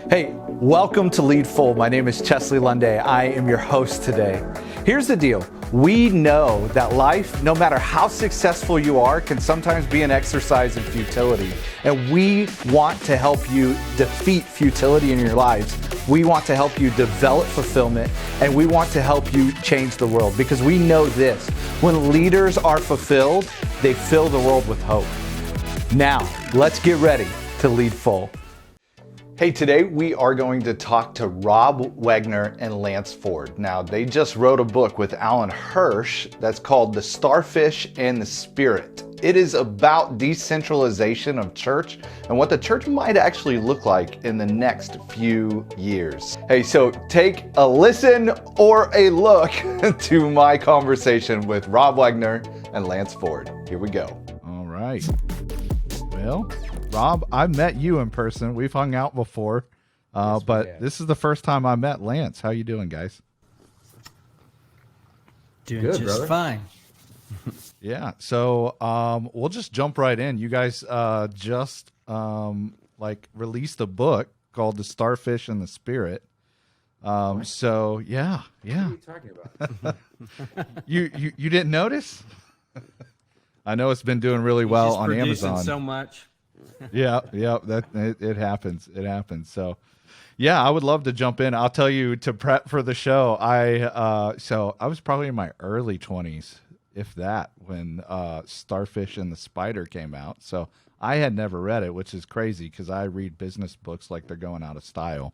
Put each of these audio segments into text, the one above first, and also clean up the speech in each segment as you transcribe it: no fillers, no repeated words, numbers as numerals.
Hey, welcome to Lead Full. My name is Chesley Lunday. I am your host today. Here's the deal. We know that life, no matter how successful you are, can sometimes be an exercise in futility. And we want to help you defeat futility in your lives. We want to help you develop fulfillment, and we want to help you change the world, because we know this: when leaders are fulfilled, they fill the world with hope. Now, let's get ready to Lead Full. Hey, today we are going to talk to Rob Wegner and Lance Ford. Now, they just wrote a book with Alan Hirsch that's called The Starfish and The Spirit. It is about decentralization of church and what the church might actually look like in the next few years. Hey, so take a listen or a look to my conversation with Rob Wegner and Lance Ford. Here we go. All right. Well, Rob, I met you in person. We've hung out before, but this is the first time I met Lance. How you doing, guys? Doing good, just brother. fine. Yeah. So we'll just jump right in. You guys just released a book called The Starfish and The Spirit. So yeah. What are you talking about? You didn't notice? I know it's been doing really well Just on producing Amazon. so much. Yeah, that it happens. It happens. So, yeah, I would love to jump in. I'll tell you, to prep for the show, I was probably in my early 20s, if that, when Starfish and the Spirit came out. So I had never read it, which is crazy because I read business books like they're going out of style.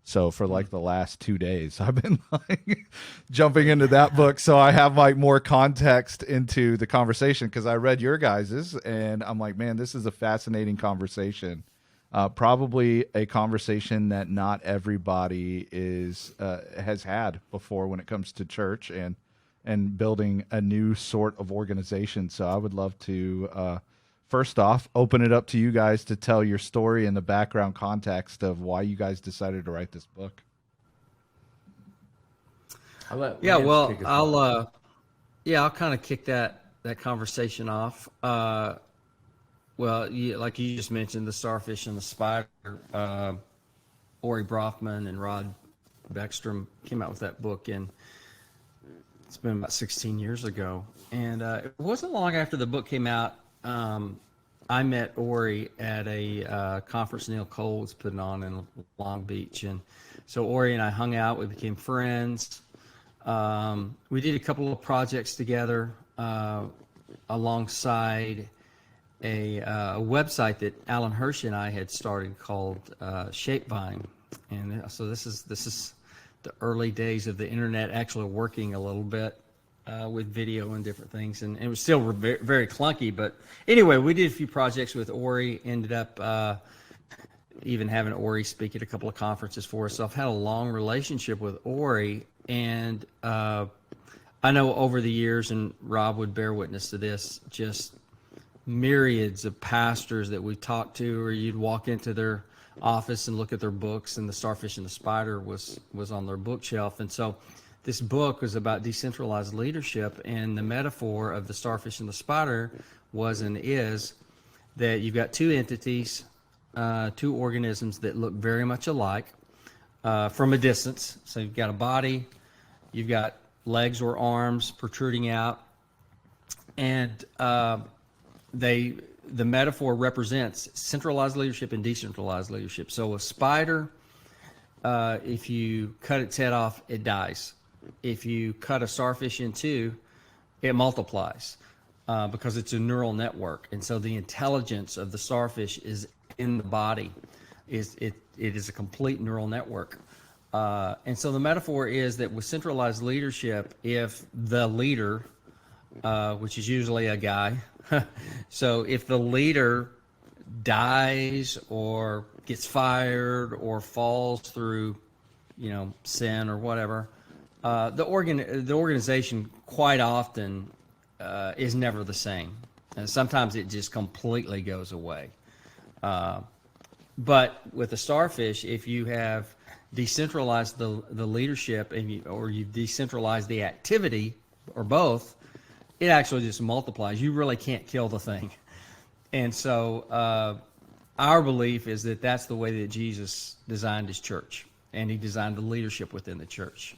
So for like the last 2 days, I've been like jumping into that book. So I have like more context into the conversation because I read your guys's and I'm like, man, this is a fascinating conversation. Probably a conversation that not everybody has had before when it comes to church and building a new sort of organization. So I would love to first off, open it up to you guys to tell your story and the background context of why you guys decided to write this book. I'll kind of kick that conversation off. Like you just mentioned, The Starfish and the Spirit. Ori Braffman and Rod Beckstrom came out with that book, and it's been about 16 years ago. And it wasn't long after the book came out. I met Ori at a conference Neil Cole was putting on in Long Beach. And so Ori and I hung out. We became friends. We did a couple of projects together alongside a website that Alan Hirsch and I had started called Shapevine. And so this is the early days of the internet actually working a little bit. With video and different things, and it was still very, very clunky. But anyway, we did a few projects with Ori, ended up even having Ori speak at a couple of conferences for us. So I've had a long relationship with Ori, and I know over the years, and Rob would bear witness to this, just myriads of pastors that we've talked to, or you'd walk into their office and look at their books, and The Starfish and the Spirit was on their bookshelf. And so this book was about decentralized leadership, and the metaphor of the starfish and the spider was and is that you've got two entities, two organisms that look very much alike from a distance. So you've got a body, you've got legs or arms protruding out, and the metaphor represents centralized leadership and decentralized leadership. So a spider, if you cut its head off, it dies. If you cut a starfish in two, it multiplies because it's a neural network. And so the intelligence of the starfish is in the body. It is a complete neural network. And so the metaphor is that with centralized leadership, if the leader, which is usually a guy, so if the leader dies or gets fired or falls through, sin or whatever, the organization quite often is never the same, and sometimes it just completely goes away. But with the starfish, if you have decentralized the leadership or you decentralize the activity or both, it actually just multiplies. You really can't kill the thing. And so our belief is that that's the way that Jesus designed his church, and he designed the leadership within the church.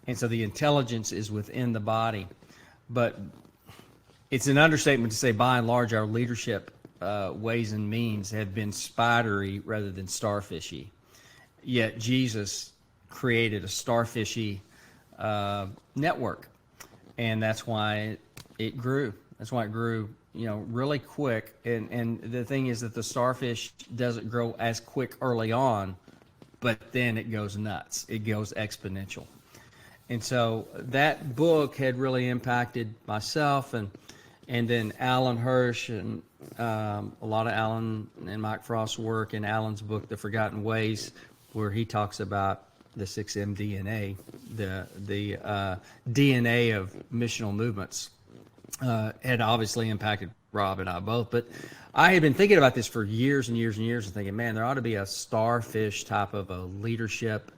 And so the intelligence is within the body. But it's an understatement to say, by and large, our leadership ways and means have been spidery rather than starfishy. Yet Jesus created a starfishy network, and that's why it grew. That's why it grew, really quick. And the thing is that the starfish doesn't grow as quick early on, but then it goes nuts. It goes exponential. And so that book had really impacted myself, and then Alan Hirsch, and a lot of Alan and Mike Frost's work, in Alan's book, The Forgotten Ways, where he talks about the 6M DNA, the DNA of missional movements, had obviously impacted Rob and I both. But I had been thinking about this for years and years and years, and thinking, man, there ought to be a starfish type of a leadership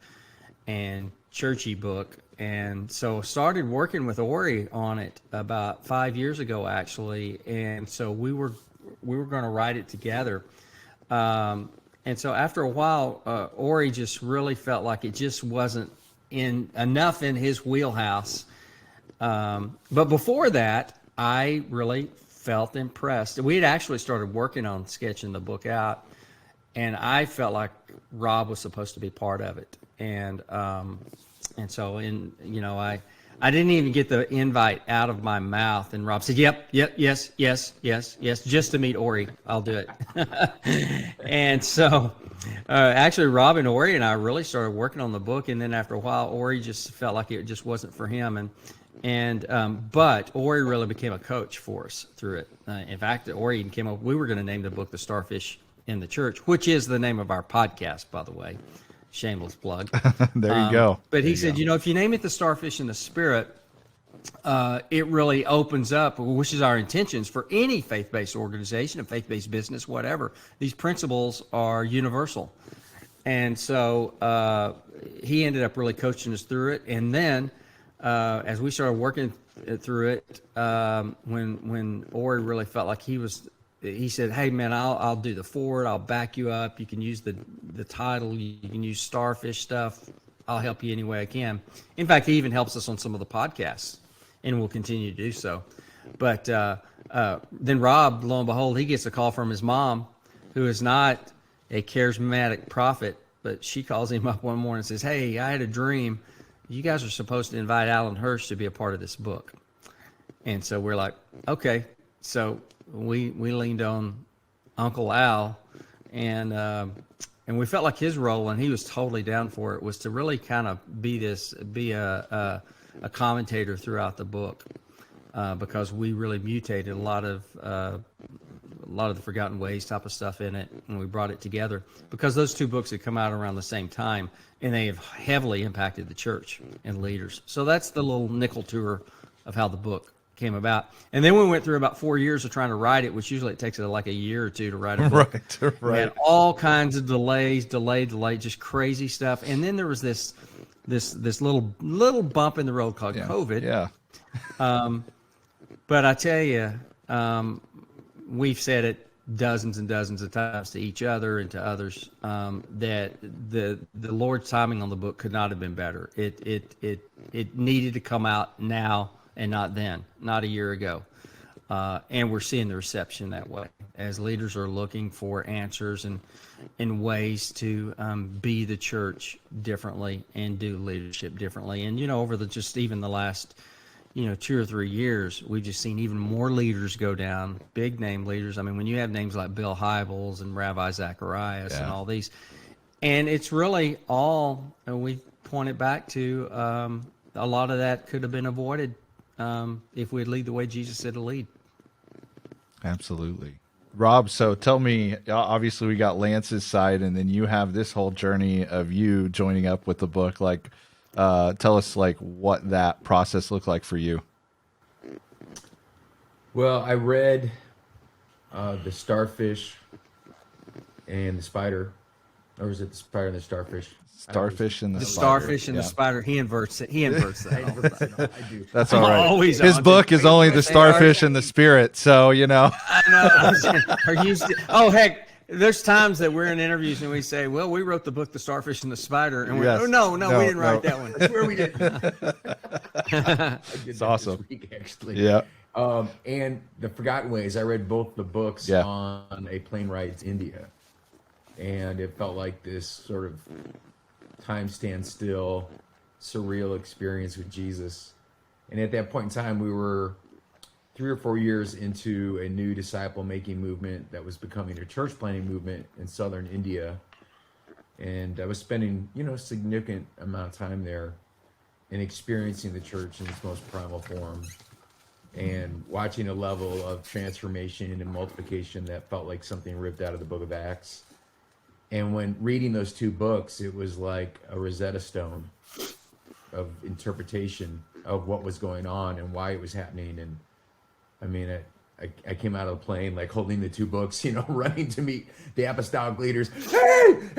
and churchy book. And so started working with Ori on it about 5 years ago, actually. And so we were going to write it together. And so after a while, Ori just really felt like it just wasn't enough in his wheelhouse. But before that, I really felt impressed. We had actually started working on sketching the book out, and I felt like Rob was supposed to be part of it. And so I didn't even get the invite out of my mouth, and Rob said, yep, yes, just to meet Ori, I'll do it. And so actually Rob and Ori and I really started working on the book, and then after a while, Ori just felt like it just wasn't for him. But Ori really became a coach for us through it. In fact, Ori even came up, we were going to name the book The Starfish in the Church, which is the name of our podcast, by the way. Shameless plug. There you go. But he said, if you name it The Starfish and The Spirit, it really opens up, which is our intentions for any faith-based organization, a faith-based business, whatever. These principles are universal. And so he ended up really coaching us through it. And then as we started working through it, when Ori really felt like he said, hey, man, I'll do the forward. I'll back you up. You can use the title. You can use starfish stuff. I'll help you any way I can. In fact, he even helps us on some of the podcasts, and will continue to do so. But then Rob, lo and behold, he gets a call from his mom, who is not a charismatic prophet, but she calls him up one morning and says, hey, I had a dream. You guys are supposed to invite Alan Hirsch to be a part of this book. And so we're like, okay. So we leaned on Uncle Al, and we felt like his role, and he was totally down for it, was to really kind of be a commentator throughout the book, because we really mutated a lot of the Forgotten Ways type of stuff in it, and we brought it together because those two books had come out around the same time, and they have heavily impacted the church and leaders. So that's the little nickel tour of how the book came about. And then we went through about 4 years of trying to write it, which usually it takes like a year or two to write a book. Right. We had all kinds of delays, just crazy stuff. And then there was this little bump in the road called COVID. Yeah. But I tell you, we've said it dozens and dozens of times to each other and to others, that the Lord's timing on the book could not have been better. It needed to come out now and not then, not a year ago. And we're seeing the reception that way as leaders are looking for answers and ways to be the church differently and do leadership differently. And, over even the last 2 or 3 years, we've just seen even more leaders go down, big name leaders. I mean, when you have names like Bill Hybels and Rabbi Zacharias and all these, and it's really all, and we pointed back to a lot of that could have been avoided if we'd lead the way Jesus said to lead. Absolutely. Rob, so tell me, obviously we got Lance's side, and then you have this whole journey of you joining up with the book. Tell us what that process looked like for you. Well, I read The Starfish and the Spider, or is it The Spider and the Starfish? Starfish and the The Spider. Starfish and the Spider. He inverts it. I do. That's all right. Always His book is only The Starfish and the Spirit, so I know. Oh, heck. there's times that we're in interviews and we say, well, we wrote the book, The Starfish and the Spider. And we're, Yes. oh, no, we didn't write that one. That's where we did. I did It's that awesome. this week, actually. Yeah. And The Forgotten Ways, I read both the books Yeah. on a plane ride to India. And it felt like this sort of time standstill, surreal experience with Jesus. And at that point in time, we were 3 or 4 years into a new disciple making movement that was becoming a church planting movement in southern India. And I was spending, a significant amount of time there and experiencing the church in its most primal form and watching a level of transformation and multiplication that felt like something ripped out of the book of Acts. And when reading those 2 books, it was like a Rosetta Stone of interpretation of what was going on and why it was happening. And I mean, I came out of the plane like holding the 2 books, running to meet the apostolic leaders. Hey!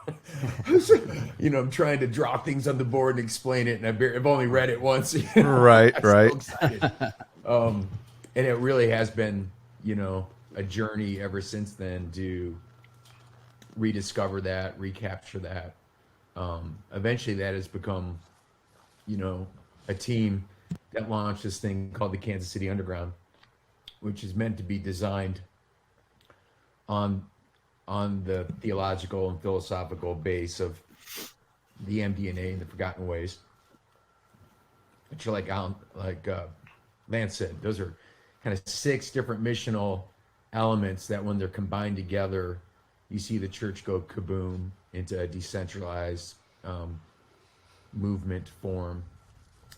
I was like, I'm trying to draw things on the board and explain it, and I've only read it once. Right. I'm so excited. And it really has been, a journey ever since then to rediscover that, recapture that. Eventually that has become, a team that launched this thing called the Kansas City Underground, which is meant to be designed on the theological and philosophical base of the MDNA and the Forgotten Ways. Which are like Lance said, those are kind of 6 different missional elements that when they're combined together, you see the church go kaboom into a decentralized movement form.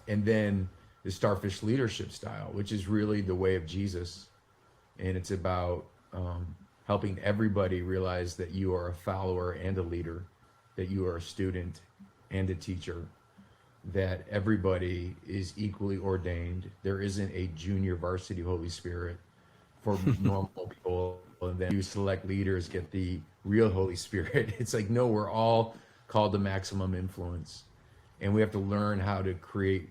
And then the Starfish leadership style, which is really the way of Jesus. And it's about helping everybody realize that you are a follower and a leader, that you are a student and a teacher, that everybody is equally ordained. There isn't a junior varsity Holy Spirit for normal people, and then you select leaders get the real Holy Spirit. It's like, no, we're all called to maximum influence. And we have to learn how to create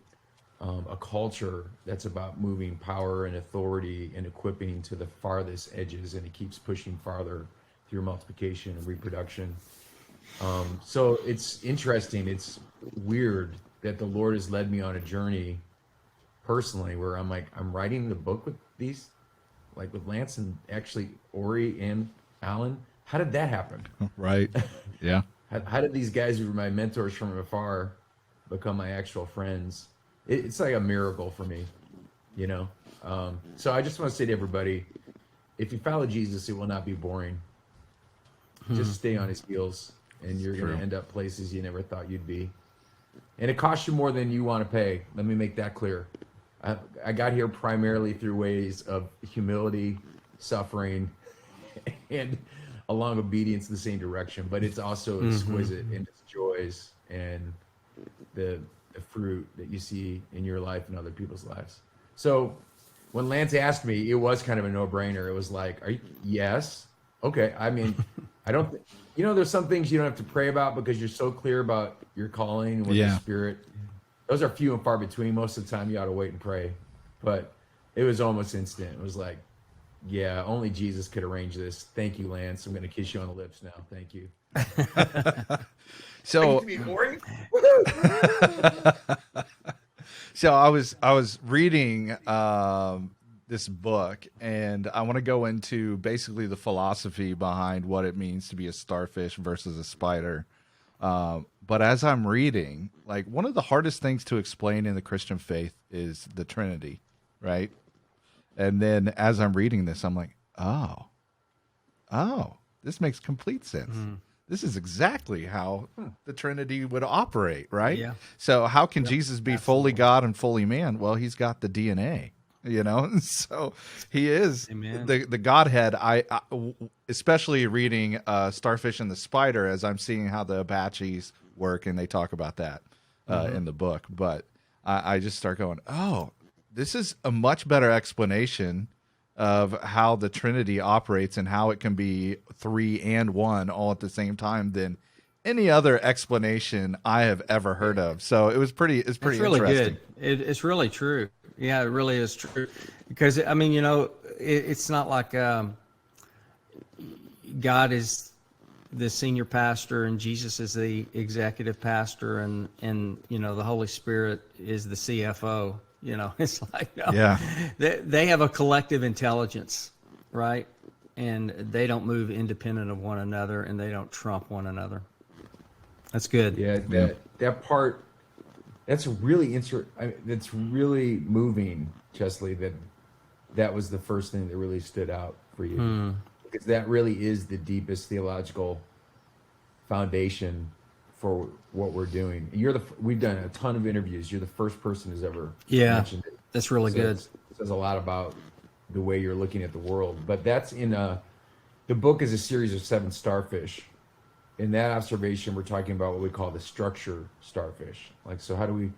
a culture that's about moving power and authority and equipping to the farthest edges, and it keeps pushing farther through multiplication and reproduction. So it's interesting. It's weird that the Lord has led me on a journey personally where I'm like, I'm writing the book with these, like with Lance and actually Ori and Alan. How did that happen? Right. Yeah. How did these guys who were my mentors from afar become my actual friends? It's like a miracle for me, So I just want to say to everybody, if you follow Jesus, it will not be boring. Just stay on his heels, and you're going to end up places you never thought you'd be. And it costs you more than you want to pay. Let me make that clear. I got here primarily through ways of humility, suffering, and a long obedience in the same direction. But it's also exquisite in its joys and the fruit that you see in your life and other people's lives. So when Lance asked me, it was kind of a no-brainer. It was like, yes. Okay. I mean, I don't, there's some things you don't have to pray about because you're so clear about your calling and what your spirit, those are few and far between. Most of the time you ought to wait and pray, but it was almost instant. It was like, yeah, only Jesus could arrange this. Thank you, Lance. I'm going to kiss you on the lips now. Thank you. So, so I was reading this book, and I want to go into basically the philosophy behind what it means to be a starfish versus a spider. But as I'm reading, like, one of the hardest things to explain in the Christian faith is the Trinity, right? And then as I'm reading this, I'm like, oh, this makes complete sense. This is exactly how the Trinity would operate, right? Yeah. So how can Jesus be fully God and fully man? Well, he's got the DNA, so he is the Godhead. I especially reading Starfish and the Spider, as I'm seeing how the Apaches work, and they talk about that in the book. But I just start going, oh, this is a much better explanation of how the Trinity operates and how it can be 3 and 1 all at the same time than any other explanation I have ever heard of. So it's pretty really interesting. Good. It's really true. Yeah, it really is true. Because I mean, it's not like God is the senior pastor and Jesus is the executive pastor and the Holy Spirit is the CFO. It's like, no, Yeah. they have a collective intelligence, right? And they don't move independent of one another, and they don't trump one another. That's good. Yeah, that part, that's really that's really moving, Chesley, that was the first thing that really stood out for you. Because that really is the deepest theological foundation for what we're doing. We've done a ton of interviews. You're the first person who's ever mentioned it. That's really good. It says a lot about the way you're looking at the world. But that's the book is a series of 7 starfish. In that observation, we're talking about what we call the structure starfish. Like, so how do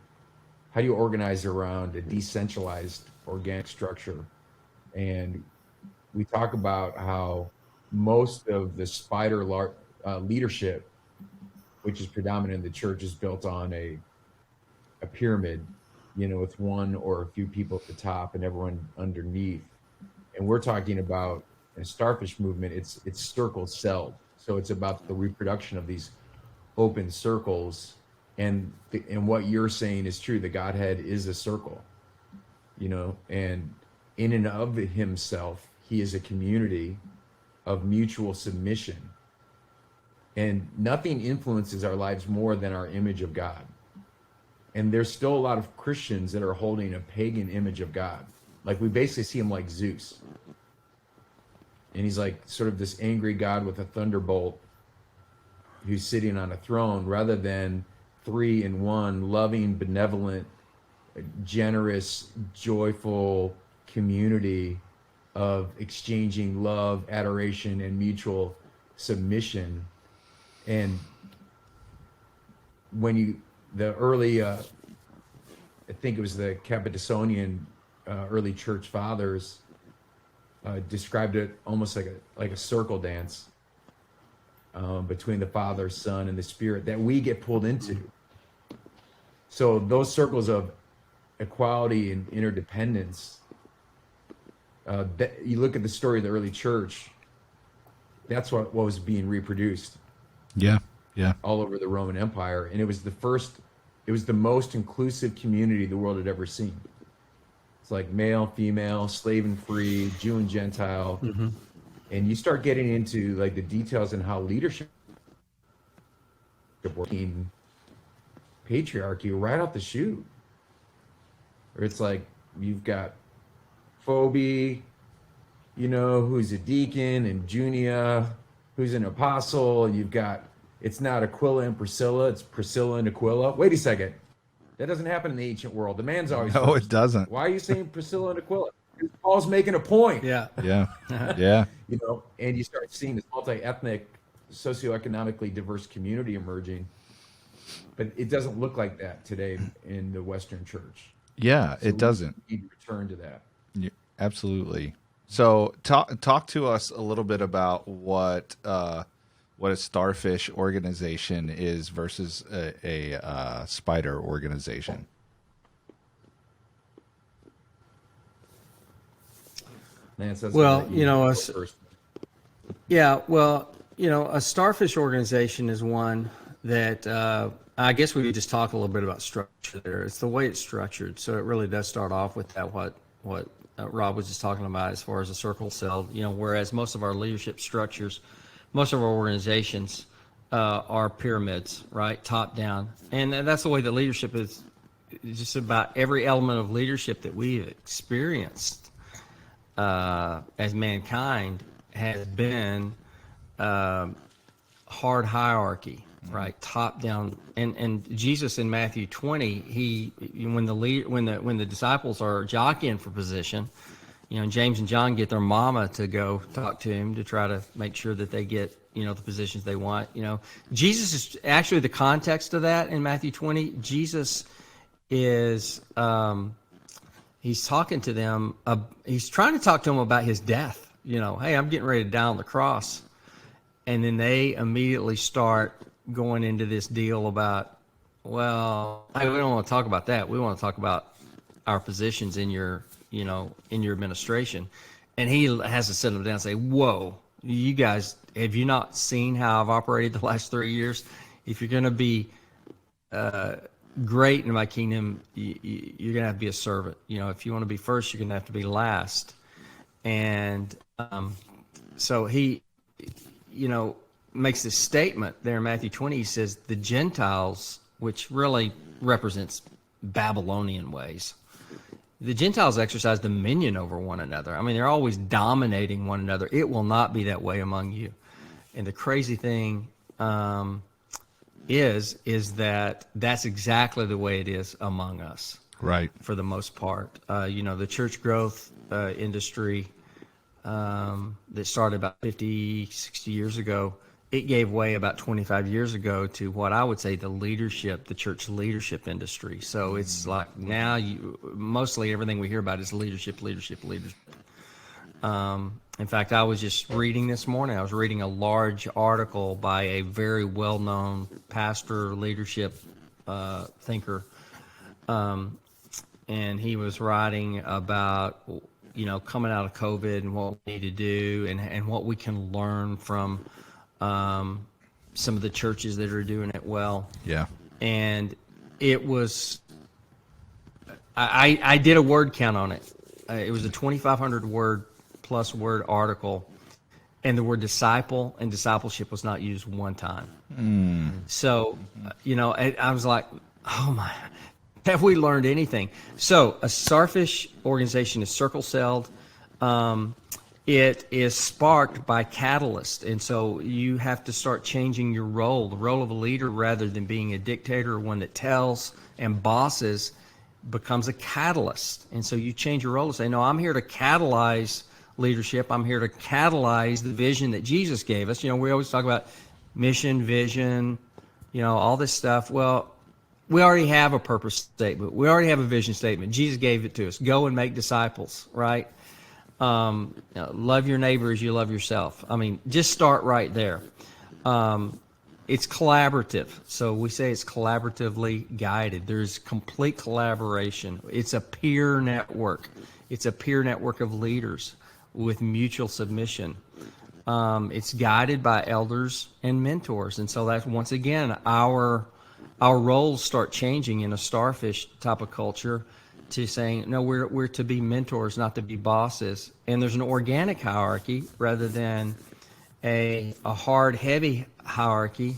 you organize around a decentralized organic structure? And we talk about how most of the spider leadership, which is predominant in the church, is built on a pyramid, with one or a few people at the top and everyone underneath. And we're talking about a starfish movement. It's circle-celled. So it's about the reproduction of these open circles. And what you're saying is true. The Godhead is a circle, and in and of himself, he is a community of mutual submission. And nothing influences our lives more than our image of God. And there's still a lot of Christians that are holding a pagan image of God. Like, we basically see him like Zeus. And he's like sort of this angry God with a thunderbolt who's sitting on a throne, rather than 3 in 1, loving, benevolent, generous, joyful community of exchanging love, adoration, and mutual submission. And when the early, I think it was the Cappadocian early church fathers, described it almost like a circle dance between the Father, Son, and the Spirit that we get pulled into. So those circles of equality and interdependence, that you look at the story of the early church, that's what was being reproduced. Yeah. All over the Roman Empire. And it was the most inclusive community the world had ever seen. It's like male, female, slave and free, Jew and Gentile. Mm-hmm. And you start getting into like the details and how leadership working patriarchy right off the chute. Or it's like you've got Phoebe, who's a deacon, and Junia, who's an apostle, and you've got, it's not Aquila and Priscilla, it's Priscilla and Aquila. Wait a second. That doesn't happen in the ancient world. The man's always No, first. it doesn't. Why are you saying Priscilla and Aquila? Because Paul's making a point. Yeah. Yeah. And you start seeing this multi-ethnic, socioeconomically diverse community emerging. But it doesn't look like that today in the Western church. Yeah, so it doesn't. We need to return to that. Yeah, absolutely. So talk to us a little bit about what a starfish organization is versus a spider organization. Lance, well, a starfish organization is one that I guess we could just talk a little bit about structure there. It's the way it's structured. So it really does start off with that what Rob was just talking about as far as a circle cell, whereas most of our leadership structures, most of our organizations are pyramids, right? Top down. And that's the way that leadership is. Just about every element of leadership that we've experienced as mankind has been hard hierarchy, right? Top down. And Jesus in Matthew 20, when the disciples are jockeying for position, James and John get their mama to go talk to him to try to make sure that they get, the positions they want. Jesus is actually the context of that in Matthew 20. Jesus is, he's talking to them. He's trying to talk to them about his death. Hey, I'm getting ready to die on the cross. And then they immediately start going into this deal about, well, hey, we don't want to talk about that. We want to talk about our positions in your administration. And he has to sit them down and say, whoa, you guys, have you not seen how I've operated the last 3 years? If you're going to be great in my kingdom, you're going to have to be a servant. If you want to be first, you're going to have to be last. And so he, makes this statement there in Matthew 20. He says, the Gentiles, which really represents Babylonian ways, the Gentiles exercise dominion over one another. I mean, they're always dominating one another. It will not be that way among you. And the crazy thing is that that's exactly the way it is among us. Right. For the most part. The church growth industry that started about 50, 60 years ago, it gave way about 25 years ago to what I would say the church leadership industry. So it's like now mostly everything we hear about is leadership. In fact, I was just reading this morning, I was reading a large article by a very well-known pastor, leadership thinker, and he was writing about, coming out of COVID and what we need to do and what we can learn from some of the churches that are doing it well. Yeah. And it was, I did a word count on it. It was a 2,500 word article, and the word disciple and discipleship was not used one time. So, I was like, oh my, have we learned anything? So a Starfish organization is circle-celled. It is sparked by catalyst, and so you have to start changing your role. The role of a leader, rather than being a dictator, one that tells and bosses, becomes a catalyst. And so you change your role and say, no, I'm here to catalyze leadership. I'm here to catalyze the vision that Jesus gave us. We always talk about mission, vision, all this stuff. Well, we already have a purpose statement. We already have a vision statement. Jesus gave it to us. Go and make disciples, right? Love your neighbor as you love yourself. I mean, just start right there. It's collaborative. So we say it's collaboratively guided. There's complete collaboration. It's a peer network. It's a peer network of leaders with mutual submission. It's guided by elders and mentors. And so that's, once again, our roles start changing in a Starfish type of culture to saying, no, we're to be mentors, not to be bosses. And there's an organic hierarchy rather than a hard, heavy hierarchy,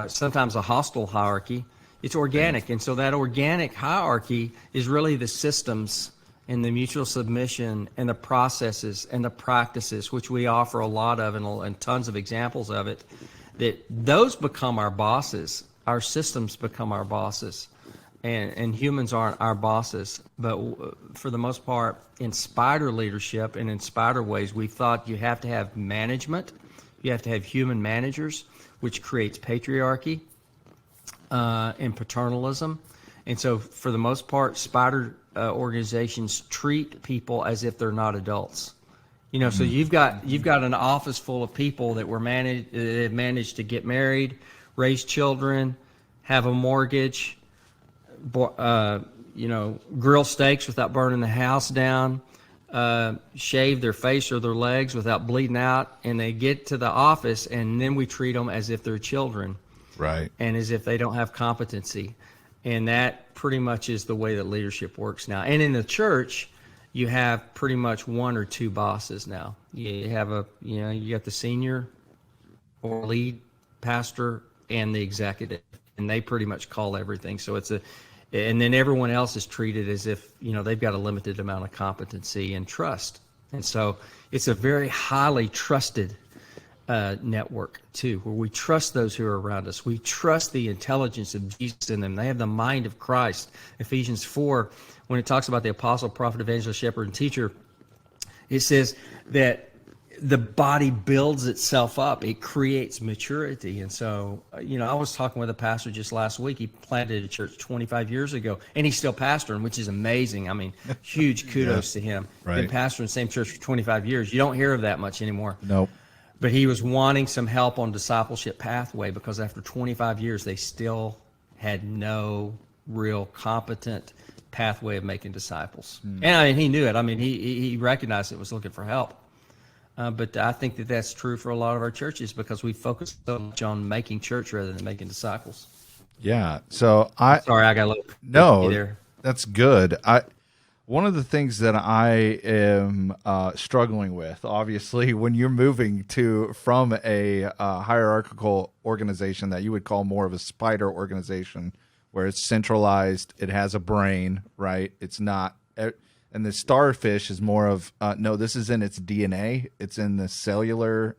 sometimes a hostile hierarchy. It's organic. And so that organic hierarchy is really the systems and the mutual submission and the processes and the practices, which we offer a lot of and tons of examples of it, that those become our bosses. Our systems become our bosses. And humans aren't our bosses. But for the most part, in spider leadership and in spider ways, we thought you have to have management. You have to have human managers, which creates patriarchy and paternalism. And so for the most part, spider organizations treat people as if they're not adults. So you've got an office full of people that have managed to get married, raise children, have a mortgage, grill steaks without burning the house down, shave their face or their legs without bleeding out, and they get to the office, and then we treat them as if they're children, right? And as if they don't have competency. And that pretty much is the way that leadership works now. And in the church, you have pretty much one or two bosses now. You have you got the senior or lead pastor and the executive, and they pretty much call everything. So and then everyone else is treated as if, they've got a limited amount of competency and trust. And so it's a very highly trusted network too, where we trust those who are around us. We trust the intelligence of Jesus in them. They have the mind of Christ. Ephesians 4, when it talks about the apostle, prophet, evangelist, shepherd, and teacher, it says that the body builds itself up. It creates maturity. And so, I was talking with a pastor just last week. He planted a church 25 years ago, and he's still pastoring, which is amazing. I mean, huge kudos to him. Right. Been pastoring the same church for 25 years. You don't hear of that much anymore. Nope. But he was wanting some help on discipleship pathway because after 25 years, they still had no real competent pathway of making disciples. And he knew it. I mean, he recognized it, was looking for help. But I think that that's true for a lot of our churches because we focus so much on making church rather than making disciples. Yeah. So Sorry, I got a little no, there. that's good. One of the things that I am struggling with, obviously, when you're moving from a hierarchical organization that you would call more of a spider organization, where it's centralized, it has a brain, right? It's not, and the Starfish is more of no. This is in its DNA. It's in the cellular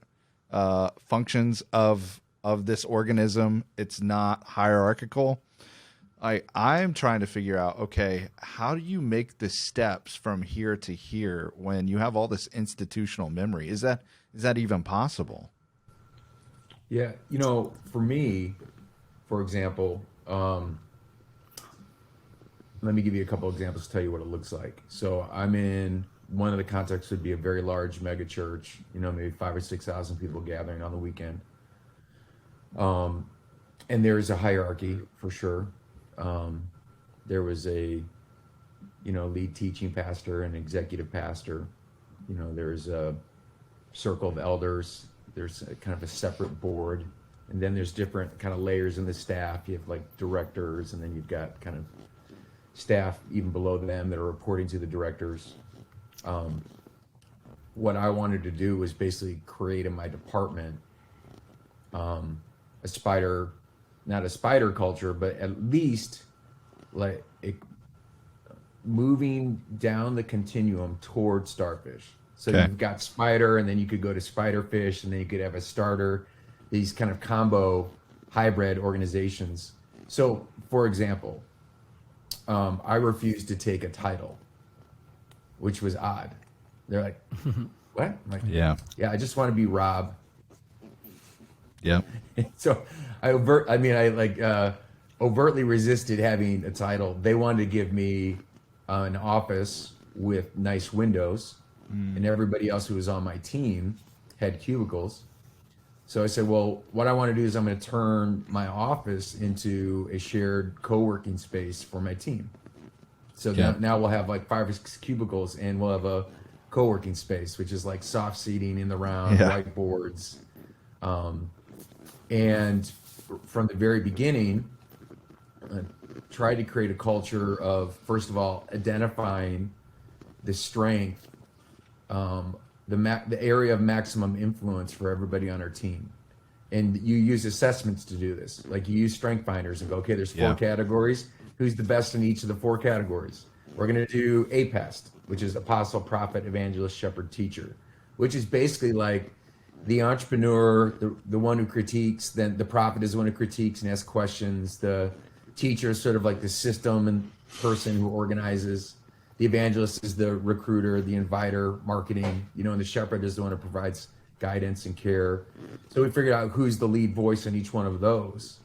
functions of this organism. It's not hierarchical. I'm trying to figure out, okay, how do you make the steps from here to here when you have all this institutional memory? Is that even possible? Yeah, for me, for example, let me give you a couple examples to tell you what it looks like. So I'm in one of the contexts would be a very large mega church, maybe 5,000 or 6,000 people gathering on the weekend. And there's a hierarchy for sure. There was a, lead teaching pastor and executive pastor. There's a circle of elders. There's kind of a separate board. And then there's different kind of layers in the staff. You have like directors, and then you've got kind of staff even below them that are reporting to the directors. What I wanted to do was basically create in my department not a spider culture, but at least like moving down the continuum toward Starfish. So You've got spider, and then you could go to spiderfish, and then you could have a starter, these kind of combo hybrid organizations. So for example, I refused to take a title, which was odd. They're like, what? I'm like, yeah, I just want to be Rob. Yeah. So I overtly resisted having a title. They wanted to give me an office with nice windows, and everybody else who was on my team had cubicles. So I said, well, what I want to do is I'm going to turn my office into a shared co-working space for my team. So now we'll have like 5 or 6 cubicles, and we'll have a co-working space, which is like soft seating in the round, whiteboards. And from the very beginning, I tried to create a culture of, first of all, identifying the strength, the area of maximum influence for everybody on our team. And you use assessments to do this. Like you use strength finders and go, okay, there's 4 categories. Who's the best in each of the 4 categories? We're going to do APEST, which is apostle, prophet, evangelist, shepherd, teacher, which is basically like the entrepreneur, the one who critiques, then the prophet is the one who critiques and asks questions. The teacher is sort of like the system and person who organizes. The evangelist is the recruiter, the inviter, marketing, and the shepherd is the one who provides guidance and care. So we figured out who's the lead voice in each one of those.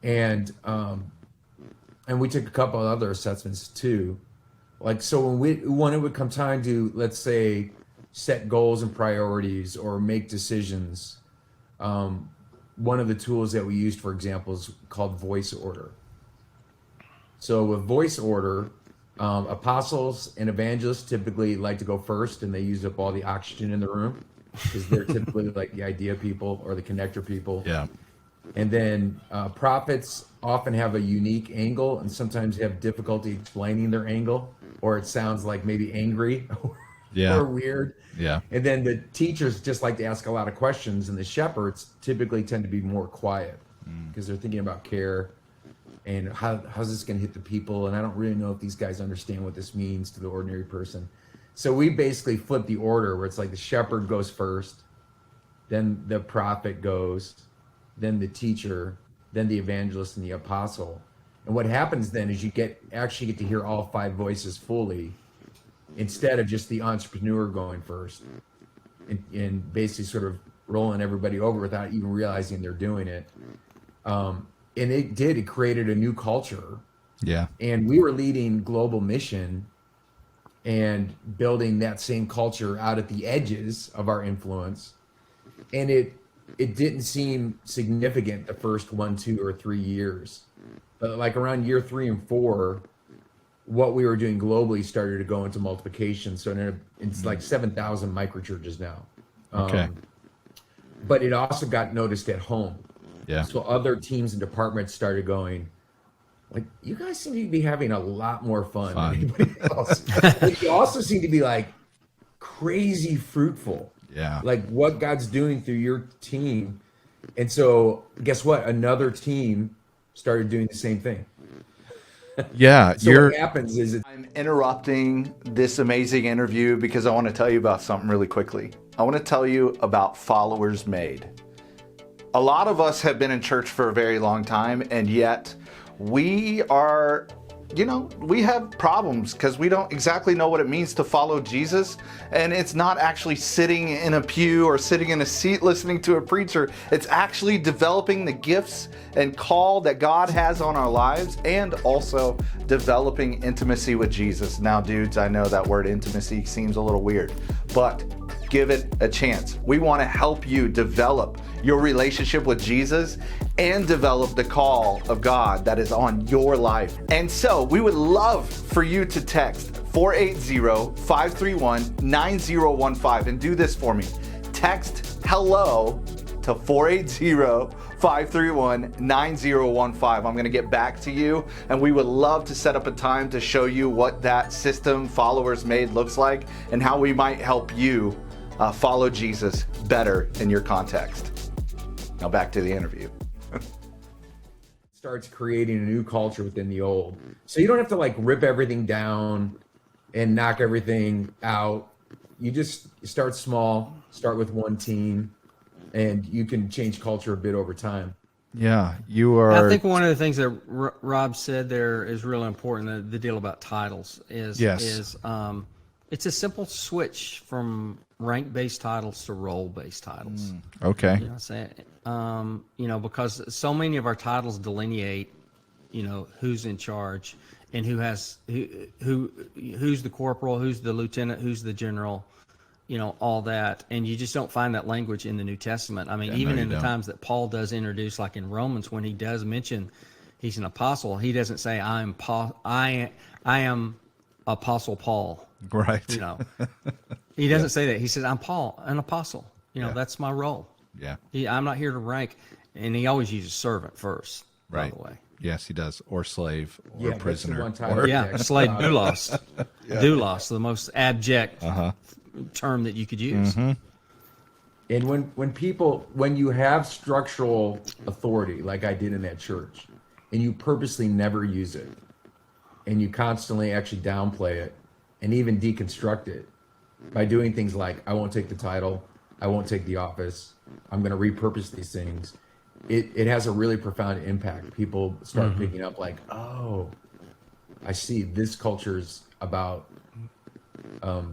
And we took a couple of other assessments too. Like, so when it would come time to, let's say, set goals and priorities or make decisions, one of the tools that we used, for example, is called voice order. So with voice order, apostles and evangelists typically like to go first, and they use up all the oxygen in the room because they're typically like the idea people or the connector people. Yeah. And then prophets often have a unique angle and sometimes have difficulty explaining their angle, or it sounds like maybe angry or weird. Yeah. And then the teachers just like to ask a lot of questions, and the shepherds typically tend to be more quiet because they're thinking about care and how's this going to hit the people, and I don't really know if these guys understand what this means to the ordinary person. So we basically flip the order where it's like the shepherd goes first, then the prophet goes, then the teacher, then the evangelist and the apostle. And what happens then is you actually get to hear all 5 voices fully, instead of just the entrepreneur going first and basically sort of rolling everybody over without even realizing they're doing it. And it created a new culture. Yeah. And we were leading global mission and building that same culture out at the edges of our influence. And it didn't seem significant the first 1, 2, or 3 years. But like around year 3 and 4, what we were doing globally started to go into multiplication. So it's like 7,000 microchurches now. Okay. But it also got noticed at home. Yeah. So other teams and departments started going, like, you guys seem to be having a lot more fun than anybody else. Like, you also seem to be like crazy fruitful. Yeah. Like what God's doing through your team. And so guess what? Another team started doing the same thing. Yeah. So what happens is I'm interrupting this amazing interview because I want to tell you about something really quickly. I want to tell you about Followers Made. A lot of us have been in church for a very long time, and yet we are, we have problems because we don't exactly know what it means to follow Jesus. And it's not actually sitting in a pew or sitting in a seat listening to a preacher. It's actually developing the gifts and call that God has on our lives, and also developing intimacy with Jesus. Now, dudes, I know that word intimacy seems a little weird, but give it a chance. We want to help you develop your relationship with Jesus and develop the call of God that is on your life. And so we would love for you to text 480-531-9015 and do this for me. Text hello to 480-531-9015. I'm going to get back to you, and we would love to set up a time to show you what that system Followers Made looks like and how we might help you follow Jesus better in your context. Now back to the interview. starts creating a new culture within the old. So you don't have to like rip everything down and knock everything out. You just start small, start with one team, and you can change culture a bit over time. Yeah, you are. I think one of the things that Rob said there is really important. The deal about titles is it's a simple switch from rank-based titles to role-based titles. Okay. You know what I'm saying? Because so many of our titles delineate, who's in charge and who's the corporal, who's the lieutenant, who's the general, all that. And you just don't find that language in the New Testament. I mean, even in the times that Paul does introduce, like in Romans, when he does mention he's an apostle, he doesn't say I am Apostle Paul. Right. He doesn't say that. He says, I'm Paul, an apostle. That's my role. Yeah. I'm not here to rank. And he always uses servant first, Right. by the way. Yes, he does. Or slave, or Yeah, prisoner. that's the one time. Or, Slave doulos. Doulos, the most abject term that you could use. And when you have structural authority, like I did in that church, and you purposely never use it, and you constantly actually downplay it and even deconstruct it by doing things like, I won't take the title, I won't take the office, I'm going to repurpose these things. It has a really profound impact. People start picking up like, oh, I see this culture's about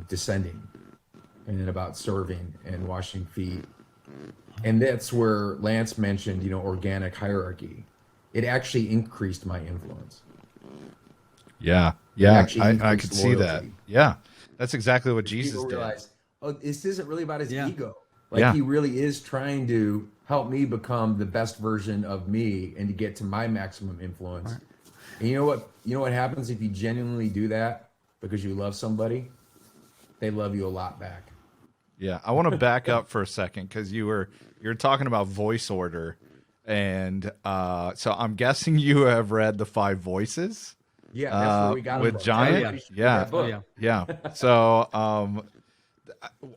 descending and about serving and washing feet. And that's where Lance mentioned, organic hierarchy. It actually increased my influence. yeah. I could see that. Yeah. That's exactly what Jesus People did. realize, this isn't really about his ego. He really is trying to help me become the best version of me and to get to my maximum influence. Right. And you know what happens if you genuinely do that because you love somebody? They love you a lot back. Yeah, I want to back up for a second because you're talking about voice order, and so I'm guessing you have read The Five Voices. Yeah, that's where we got with from. Giant. Yeah. So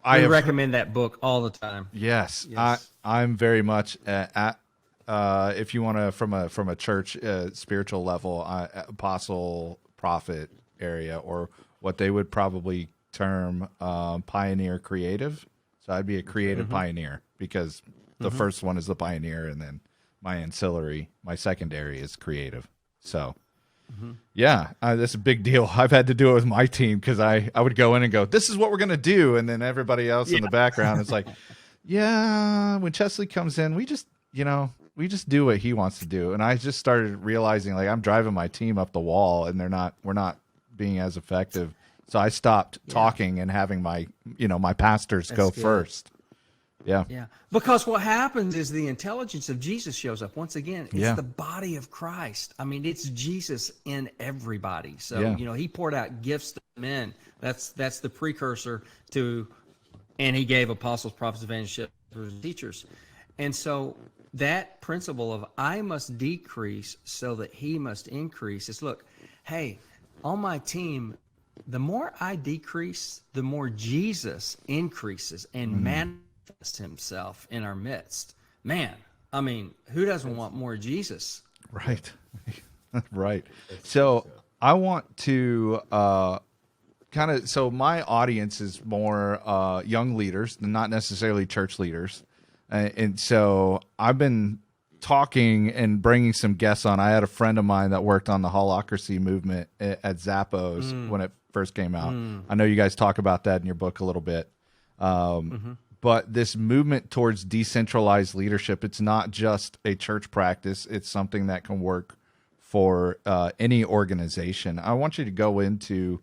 I recommend that book all the time. Yes. I'm very much at if you want to from a church spiritual level, apostle prophet area, or what they would probably term pioneer creative. So I'd be a creative pioneer because the first one is the pioneer, and then my secondary is creative. So that's a big deal. I've had to do it with my team because I would go in and go, this is what we're going to do. And then everybody else in the background is like, when Chesley comes in, we just do what he wants to do. And I just started realizing like I'm driving my team up the wall and we're not being as effective. So I stopped talking and having my pastors go first. Yeah. Because what happens is the intelligence of Jesus shows up. Once again, it's the body of Christ. I mean, it's Jesus in everybody. So, he poured out gifts to men. That's the precursor to And he gave apostles, prophets, evangelists, and teachers. And so that principle of I must decrease so that he must increase is, look, hey, on my team, the more I decrease, the more Jesus increases and manifests himself in our midst. Man, I mean, who doesn't want more Jesus? Right. Right. So I want to so my audience is more young leaders, not necessarily church leaders. And so I've been talking and bringing some guests on. I had a friend of mine that worked on the holacracy movement at Zappos when it first came out. I know you guys talk about that in your book a little bit. But this movement towards decentralized leadership, it's not just a church practice. It's something that can work for any organization. I want you to go into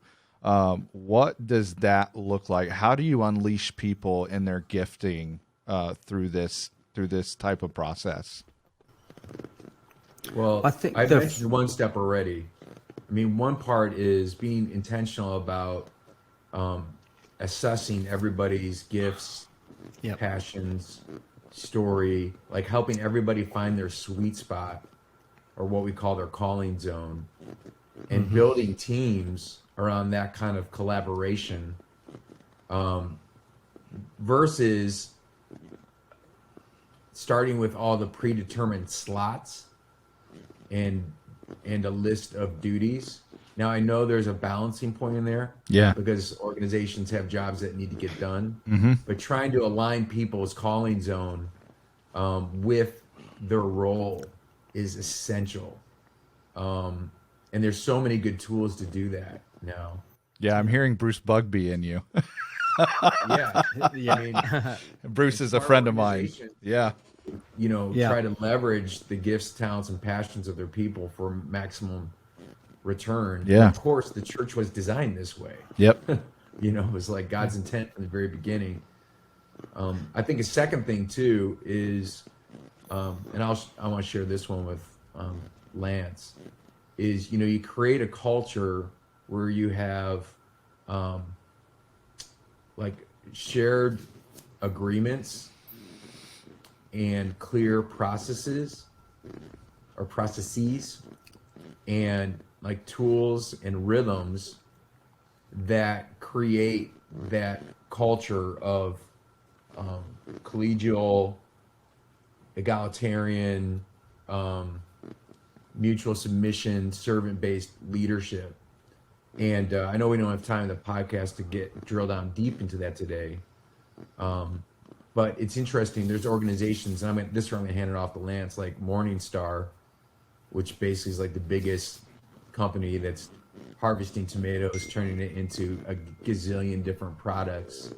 what does that look like? How do you unleash people in their gifting through this type of process? Well, I think I've mentioned one step already. I mean, one part is being intentional about assessing everybody's gifts, passions, story, like helping everybody find their sweet spot or what we call their calling zone, and building teams around that kind of collaboration versus starting with all the predetermined slots and a list of duties. Now, I know there's a balancing point in there, because organizations have jobs that need to get done, but trying to align people's calling zone with their role is essential. And there's so many good tools to do that now. Yeah, I'm hearing Bruce Bugby in you. Yeah. I mean, Bruce is a friend of mine. Yeah. Try to leverage the gifts, talents, and passions of their people for maximum return. Yeah. And of course, the church was designed this way. Yep. It was like God's intent from the very beginning. I think a second thing too is, and I want to share this one with Lance, is you create a culture where you have like shared agreements and clear processes and like tools and rhythms that create that culture of collegial, egalitarian, mutual submission, servant-based leadership. And I know we don't have time in the podcast to drill down deep into that today. But it's interesting. There's organizations, and I'm going to hand it off to Lance, like Morningstar, which basically is like the biggest company that's harvesting tomatoes, turning it into a gazillion different products.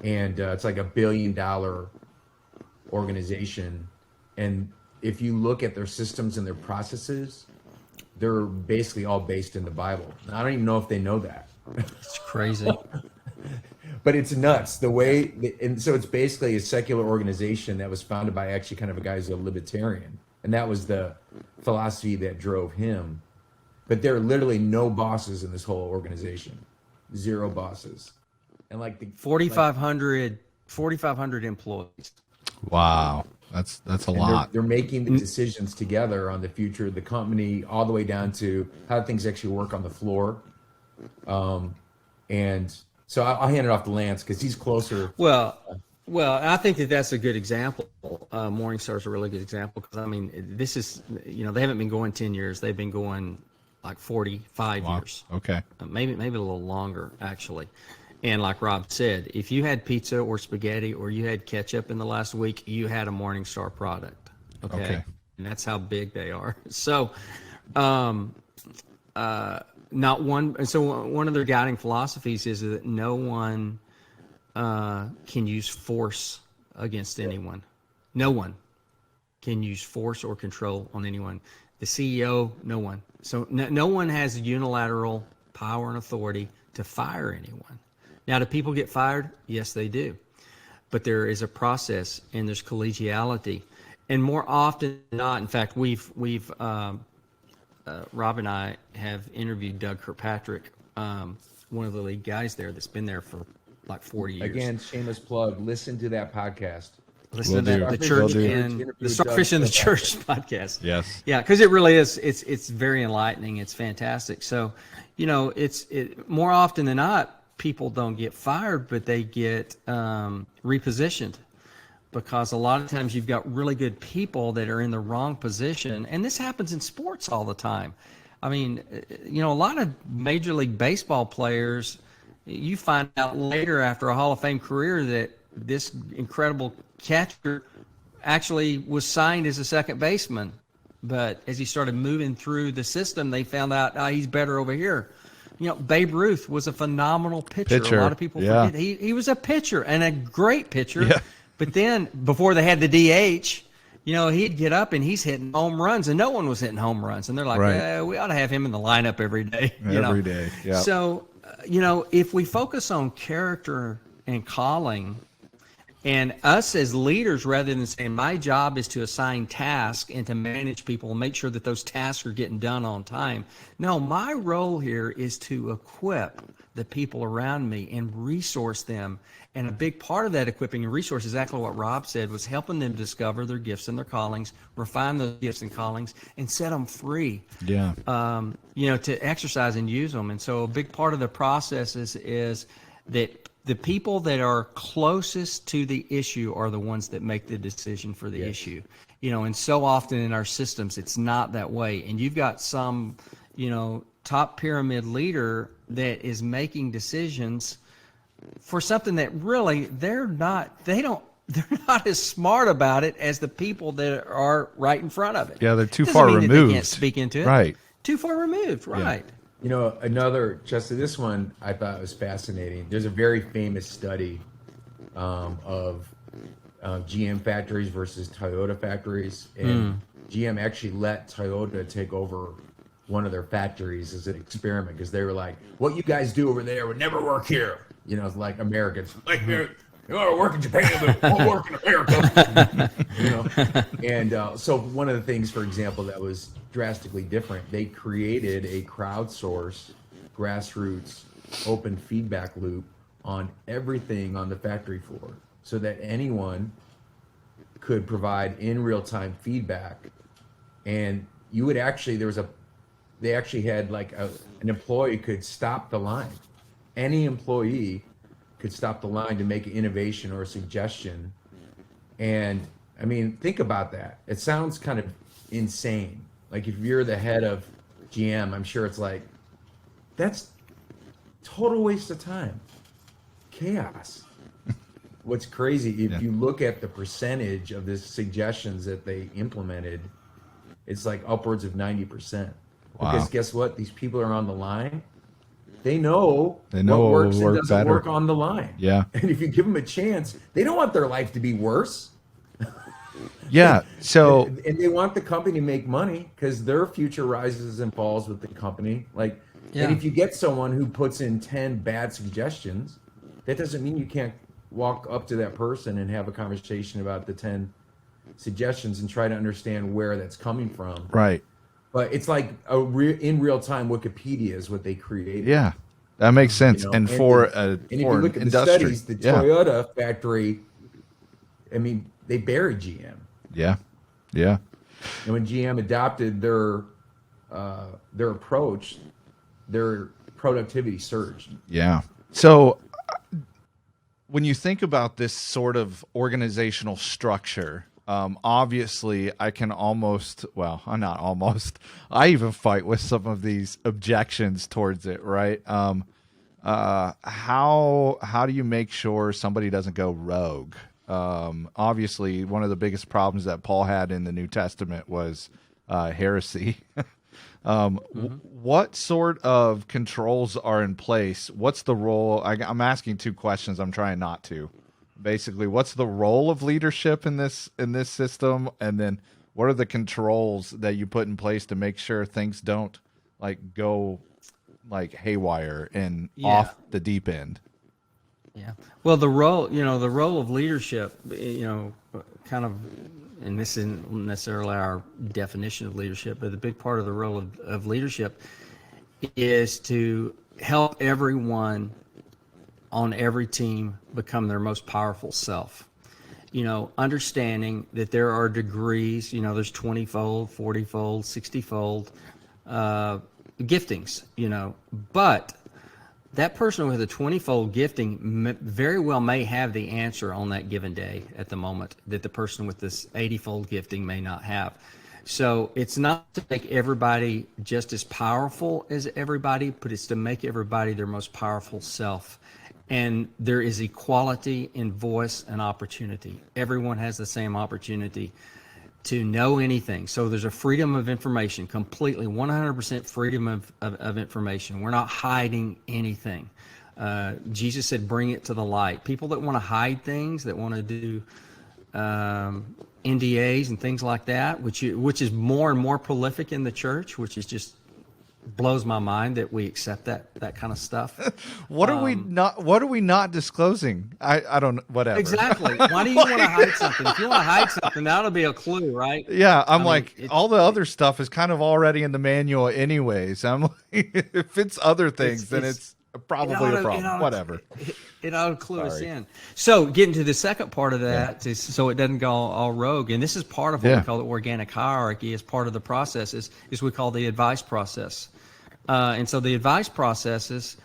And it's like $1 billion organization. And if you look at their systems and their processes, they're basically all based in the Bible. I don't even know if they know that. It's crazy. But it's nuts the way, and so it's basically a secular organization that was founded by actually kind of a guy who's a libertarian. And that was the philosophy that drove him. But there are literally no bosses in this whole organization. 0 bosses. And like the 4,500 employees. Wow. That's a lot. They're making the decisions together on the future of the company, all the way down to how things actually work on the floor. And so I'll hand it off to Lance because he's closer. Well, I think that's a good example. Morningstar is a really good example because, I mean, this is, they haven't been going 10 years. They've been going like 45 years. Okay. Maybe a little longer, actually. And like Rob said, if you had pizza or spaghetti or you had ketchup in the last week, you had a Morningstar product. Okay. And that's how big they are. So, not one. So one of their guiding philosophies is that no one can use force against anyone. No one can use force or control on anyone. The CEO, no one. So no one has unilateral power and authority to fire anyone. Now, do people get fired? Yes, they do. But there is a process and there's collegiality. And more often than not, in fact, we've Rob and I have interviewed Doug Kirkpatrick, one of the lead guys there that's been there for like 40 years. Again, shameless plug. Listen to that podcast. Listen to Will that, the do. church Will do. and the Starfish and the Church podcast. Yes. Yeah, because it really is. It's very enlightening. It's fantastic. So, it's more often than not, people don't get fired, but they get repositioned, because a lot of times you've got really good people that are in the wrong position, and this happens in sports all the time. I mean, a lot of Major League Baseball players, you find out later after a Hall of Fame career that this incredible catcher actually was signed as a second baseman. But as he started moving through the system, they found out he's better over here. Babe Ruth was a phenomenal pitcher. A lot of people forget he was a pitcher and a great pitcher. Yeah. But then before they had the DH, he'd get up and he's hitting home runs, and no one was hitting home runs. And they're like, Right. we ought to have him in the lineup every day. Every day. Yeah. So, if we focus on character and calling, and us as leaders, rather than saying my job is to assign tasks and to manage people and make sure that those tasks are getting done on time. No, my role here is to equip the people around me and resource them. And a big part of that equipping and resource is exactly what Rob said, was helping them discover their gifts and their callings, refine those gifts and callings, and set them free. Yeah. To exercise and use them. And so a big part of the process is that the people that are closest to the issue are the ones that make the decision for the issue. And so often in our systems, it's not that way. And you've got some, top pyramid leader that is making decisions for something that really they're not as smart about it as the people that are right in front of it. Yeah, they're too Doesn't far mean that removed. they can't speak into it. Right. Too far removed, right. Justin, this one I thought was fascinating. There's a very famous study of GM factories versus Toyota factories. And GM actually let Toyota take over one of their factories as an experiment, because they were like, what you guys do over there would never work here. It's like Americans. Like, you want to work in Japan, but won't work in America. And so one of the things, for example, that was drastically different, they created a crowdsource, grassroots, open feedback loop on everything on the factory floor, so that anyone could provide in real-time feedback. And you would actually, they actually had like an employee could stop the line. Any employee could stop the line to make an innovation or a suggestion. And I mean, think about that. It sounds kind of insane. Like, if you're the head of GM, I'm sure it's like, that's total waste of time. Chaos. What's crazy, if you look at the percentage of the suggestions that they implemented, it's like upwards of 90%. Wow. Because guess what? These people are on the line. They know what what works will and work doesn't better. work on the line. Yeah. And if you give them a chance, they don't want their life to be worse. Yeah. So And they want the company to make money, because their future rises and falls with the company. Like, Yeah. and if you get someone who puts in 10 bad suggestions, that doesn't mean you can't walk up to that person and have a conversation about the 10 suggestions and try to understand where that's coming from. right. But it's like in real time Wikipedia is what they created. Yeah. That makes sense. You know, And and for if you for look at the industry, studies, the Toyota factory, I mean, they buried GM. Yeah. Yeah. And when GM adopted their approach, their productivity surged. Yeah. So when you think about this sort of organizational structure, obviously I can almost, well, I'm not almost, I even fight with some of these objections towards it, right? How do you make sure somebody doesn't go rogue? Obviously one of the biggest problems that Paul had in the New Testament was heresy. What sort of controls are in place? What's the role? I'm asking two questions. I'm trying not to. Basically, what's the role of leadership in this system, and then what are the controls that you put in place to make sure things don't like go like haywire and off the deep end? Yeah. Well, the role of leadership, kind of, and this isn't necessarily our definition of leadership, but the big part of the role of leadership is to help everyone on every team become their most powerful self. Understanding that there are degrees, there's 20-fold, 40-fold, 60-fold giftings, but that person with a 20-fold gifting very well may have the answer on that given day at the moment that the person with this 80-fold gifting may not have. So it's not to make everybody just as powerful as everybody, but it's to make everybody their most powerful self. And there is equality in voice and opportunity. Everyone has the same opportunity to know anything. So there's a freedom of information, completely 100% freedom of information. We're not hiding anything. Jesus said, bring it to the light. People that want to hide things, that want to do NDAs and things like that, which is more and more prolific in the church, which is just blows my mind that we accept that kind of stuff. What are we not disclosing? I don't, whatever. Exactly. Why do you want to hide something? If you want to hide something, that'll be a clue, right? Yeah, I mean, all the other stuff is kind of already in the manual anyways. I'm like, if it's other things, then it's probably a problem. Whatever. It ought to clue us in. So getting to the second part of that, is, so it doesn't go all rogue, and this is part of what we call the organic hierarchy. As part of the process is we call the advice process. And so the advice processes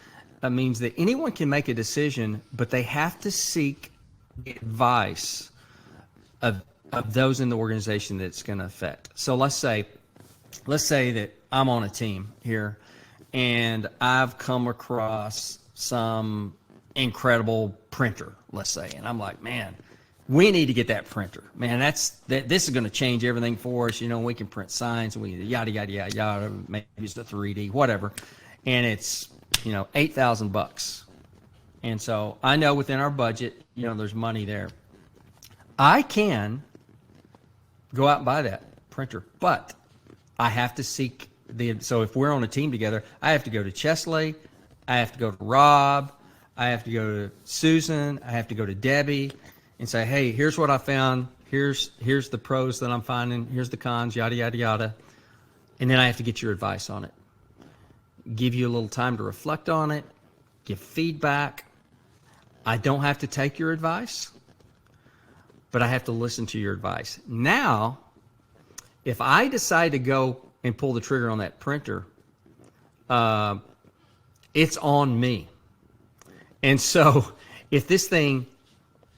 means that anyone can make a decision, but they have to seek the advice of those in the organization that it's going to affect. So let's say that I'm on a team here, and I've come across some incredible printer, let's say, and I'm like, man, we need to get that printer. Man, this is going to change everything for us. We can print signs, and we yada yada yada yada. Maybe it's the 3D, whatever, and it's $8,000. And so I know within our budget, there's money there. I can go out and buy that printer, but I have to seek so if we're on a team together, I have to go to Chesley, I have to go to Rob, I have to go to Susan, I have to go to Debbie and say, hey, here's what I found, here's the pros that I'm finding, here's the cons, yada, yada, yada. And then I have to get your advice on it. Give you a little time to reflect on it, give feedback. I don't have to take your advice, but I have to listen to your advice. Now, if I decide to go and pull the trigger on that printer, it's on me. And so if this thing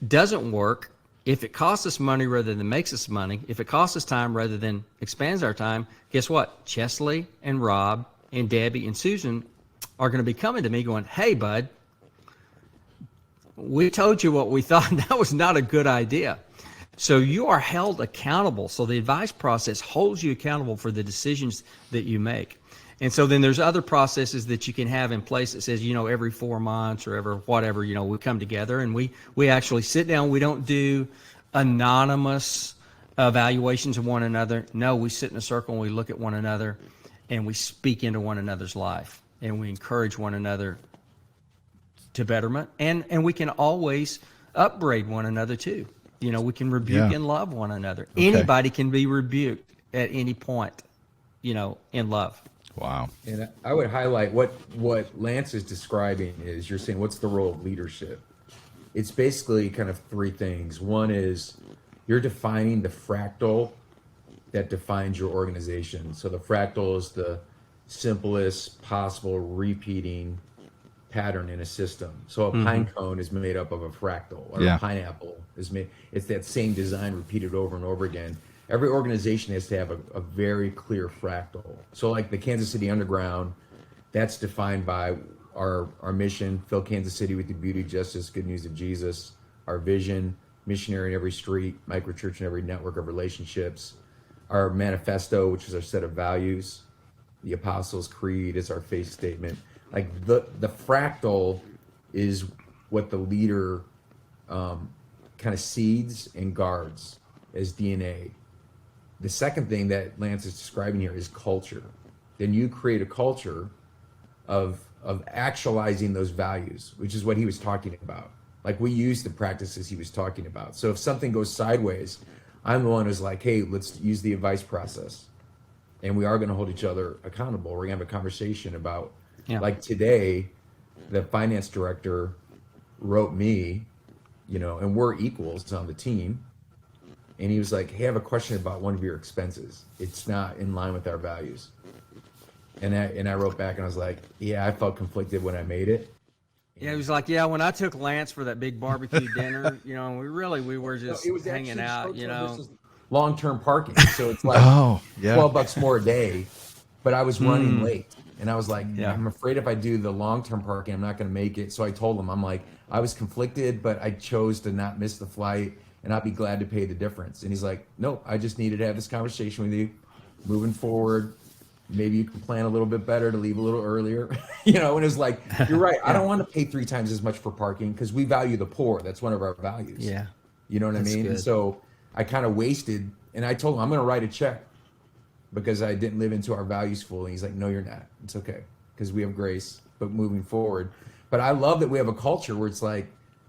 doesn't work, if it costs us money rather than makes us money, if it costs us time rather than expands our time, guess what? Chesley and Rob and Debbie and Susan are going to be coming to me going, hey, bud, we told you what we thought. That was not a good idea. So you are held accountable. So the advice process holds you accountable for the decisions that you make. And so then there's other processes that you can have in place that says, every 4 months or ever whatever, we come together and we actually sit down. We don't do anonymous evaluations of one another. No, we sit in a circle and we look at one another and we speak into one another's life and we encourage one another to betterment. And we can always upbraid one another too. We can rebuke and love one another. Okay. Anybody can be rebuked at any point, in love. Wow. And I would highlight what Lance is describing is you're saying, what's the role of leadership? It's basically kind of 3 things. One is you're defining the fractal that defines your organization. So the fractal is the simplest possible repeating pattern in a system. So a pine cone is made up of a fractal, or a pineapple is made. It's that same design repeated over and over again. Every organization has to have a very clear fractal. So like the Kansas City Underground, that's defined by our mission, fill Kansas City with the beauty, justice, good news of Jesus. Our vision, missionary in every street, microchurch in every network of relationships. Our manifesto, which is our set of values. The Apostles' Creed is our faith statement. Like the fractal is what the leader kind of seeds and guards as DNA. The second thing that Lance is describing here is culture. Then you create a culture of actualizing those values, which is what he was talking about. Like we use the practices he was talking about. So if something goes sideways, I'm the one who's like, hey, let's use the advice process. And we are going to hold each other accountable. We're going to have a conversation about, like today, the finance director wrote me, and we're equals on the team. And he was like, hey, I have a question about one of your expenses. It's not in line with our values. And I wrote back and I was like, yeah, I felt conflicted when I made it. Yeah, he was like, yeah, when I took Lance for that big barbecue dinner, we were just it was hanging out, long-term parking. So it's like $12 more a day, but I was running late. And I was like, I'm afraid if I do the long-term parking, I'm not going to make it. So I told him, I'm like, I was conflicted, but I chose to not miss the flight, and I'd be glad to pay the difference. And he's like, nope, I just needed to have this conversation with you. Moving forward, maybe you can plan a little bit better to leave a little earlier. And it was like, you're right. I don't want to pay 3 times as much for parking because we value the poor. That's one of our values. Yeah. You know what I mean? Good. And so I kind of wasted, and I told him, I'm going to write a check because I didn't live into our values fully. And he's like, no, you're not. It's okay because we have grace, but moving forward. But I love that we have a culture where it's like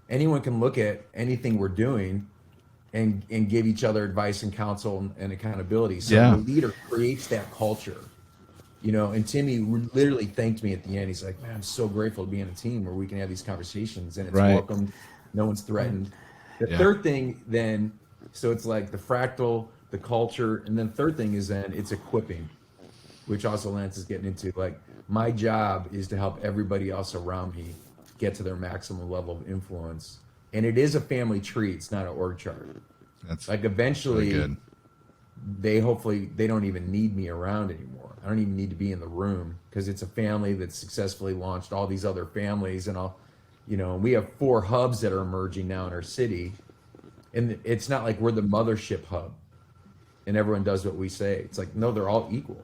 anyone can look at anything we're doing and give each other advice and counsel and accountability. So the leader creates that culture, and Timmy literally thanked me at the end. He's like, man, I'm so grateful to be in a team where we can have these conversations and it's welcome. No one's threatened. The third thing then, so it's like the fractal, the culture, and then third thing is then it's equipping, which also Lance is getting into. Like, my job is to help everybody else around me get to their maximum level of influence. And it is a family tree. It's not an org chart. That's like eventually good. They don't even need me around anymore. I don't even need to be in the room because it's a family that's successfully launched all these other families. And we have 4 hubs that are emerging now in our city. And it's not like we're the mothership hub and everyone does what we say. It's like, no, they're all equal.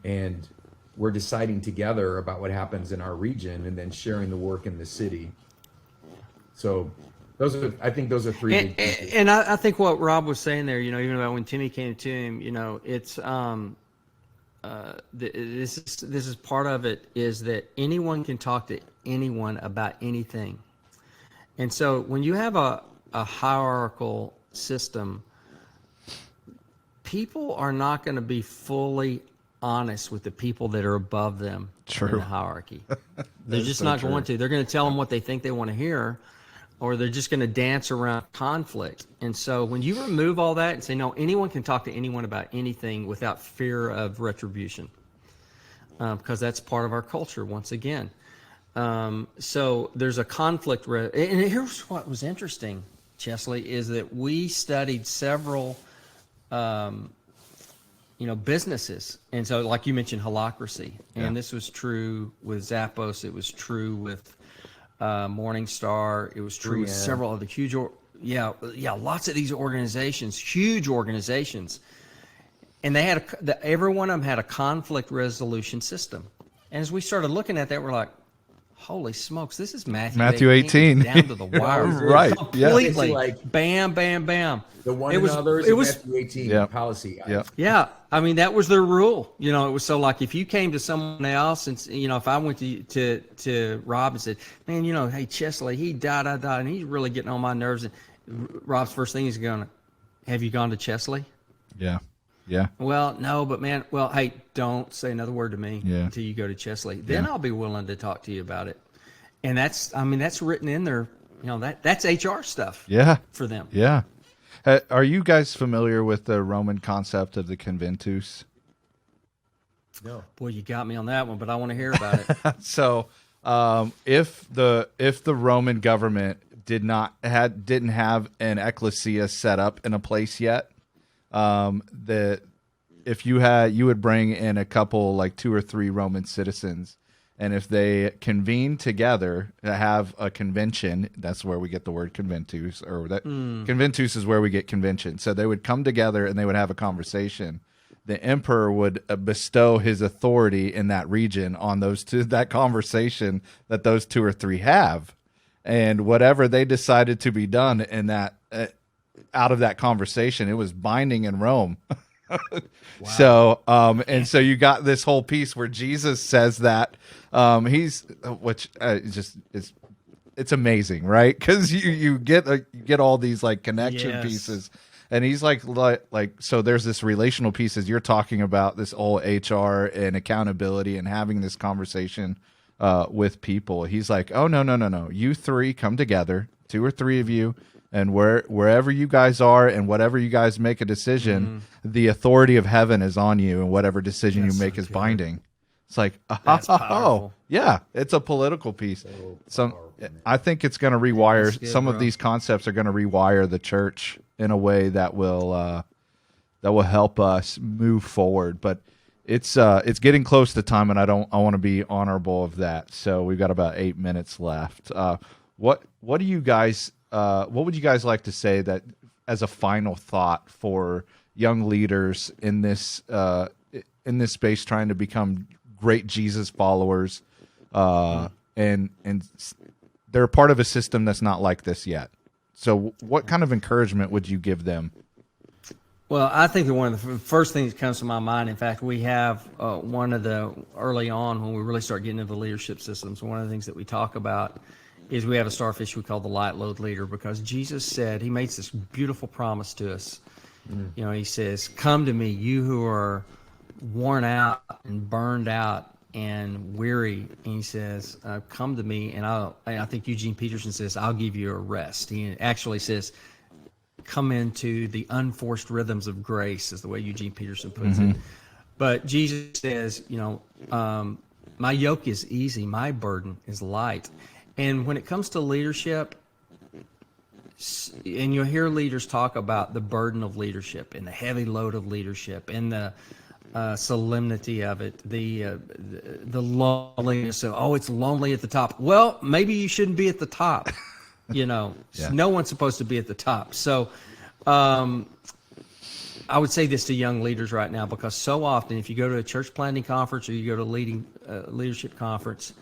And we're deciding together about what happens in our region and then sharing the work in the city. So I think those are 3 big pieces. And I think what Rob was saying there, even about when Timmy came to him, it's this is part of it is that anyone can talk to anyone about anything. And so when you have a hierarchical system, people are not going to be fully honest with the people that are above them in the hierarchy. They're just not going to. They're going to tell them what they think they want to hear, or they're just going to dance around conflict. And so when you remove all that and say, no, anyone can talk to anyone about anything without fear of retribution, because that's part of our culture once again. So there's a conflict. And here's what was interesting, Chesley, is that we studied several businesses. And so, like you mentioned, holacracy. And this was true with Zappos. It was true with Morningstar. It was true with several of the huge, lots of these organizations, huge organizations. And they had, every one of them had a conflict resolution system. And as we started looking at that, we're like, holy smokes, this is Matthew 18. Down to the wire. Right. Completely. Yeah. Like, bam, bam, bam. The one another's Matthew 18 policy. Yeah. I mean, that was their rule. It was so like if you came to someone else and, if I went to Rob and said, man, hey, Chesley, he died, and he's really getting on my nerves. And Rob's first thing is going, have you gone to Chesley? Yeah. Yeah. Well, no, but man, hey, don't say another word to me until you go to Chesley. Then I'll be willing to talk to you about it. And that's written in there. That's HR stuff. Yeah. For them. Yeah. Are you guys familiar with the Roman concept of the conventus? No. Boy, you got me on that one, but I want to hear about it. So, if the Roman government didn't have an ecclesia set up in a place yet, that if you would bring in a couple, like 2 or 3 Roman citizens, and if they convene together to have a convention, that's where we get the word conventus, or that conventus is where we get convention. So they would come together and they would have a conversation. The emperor would bestow his authority in that region on that conversation that those 2 or 3 have, and whatever they decided to be done in that out of that conversation, it was binding in Rome. Wow. So, and so you got this whole piece where Jesus says that it's amazing, right? Because you get all these like connection pieces, and he's like so there's this relational piece as you're talking about this whole HR and accountability and having this conversation with people. He's like, oh, no. You three come together, 2 or 3 of you, and wherever you guys are and whatever you guys make a decision, the authority of heaven is on you, and whatever decision you make is binding. It's like, That's powerful. yeah, it's a political piece. I think it's going to rewire some of these concepts are going to rewire the church in a way that will help us move forward. But it's getting close to time, and I want to be honorable of that. So we've got about 8 minutes left. What do you guys what would you guys like to say that as a final thought for young leaders in this space trying to become great Jesus followers, and they're part of a system that's not like this yet. So what kind of encouragement would you give them? Well, I think that one of the first things that comes to my mind, in fact, we have one of the early on when we really start getting into leadership systems, one of the things that we talk about is we have a starfish we call the light load leader, because Jesus said, he makes this beautiful promise to us. You know, he says, come to me, you who are worn out and burned out and weary. And he says, come to me, and I think Eugene Peterson says, I'll give you a rest. He actually says, come into the unforced rhythms of grace, is the way Eugene Peterson puts it. But Jesus says, you know, my yoke is easy, my burden is light. And when it comes to leadership, and you'll hear leaders talk about the burden of leadership and the heavy load of leadership and the solemnity of it, the loneliness of, oh, it's lonely at the top. Well, maybe you shouldn't be at the top. You know, no one's supposed to be at the top. So I would say this to young leaders right now, because so often if you go to a church planting conference or you go to a leadership conference,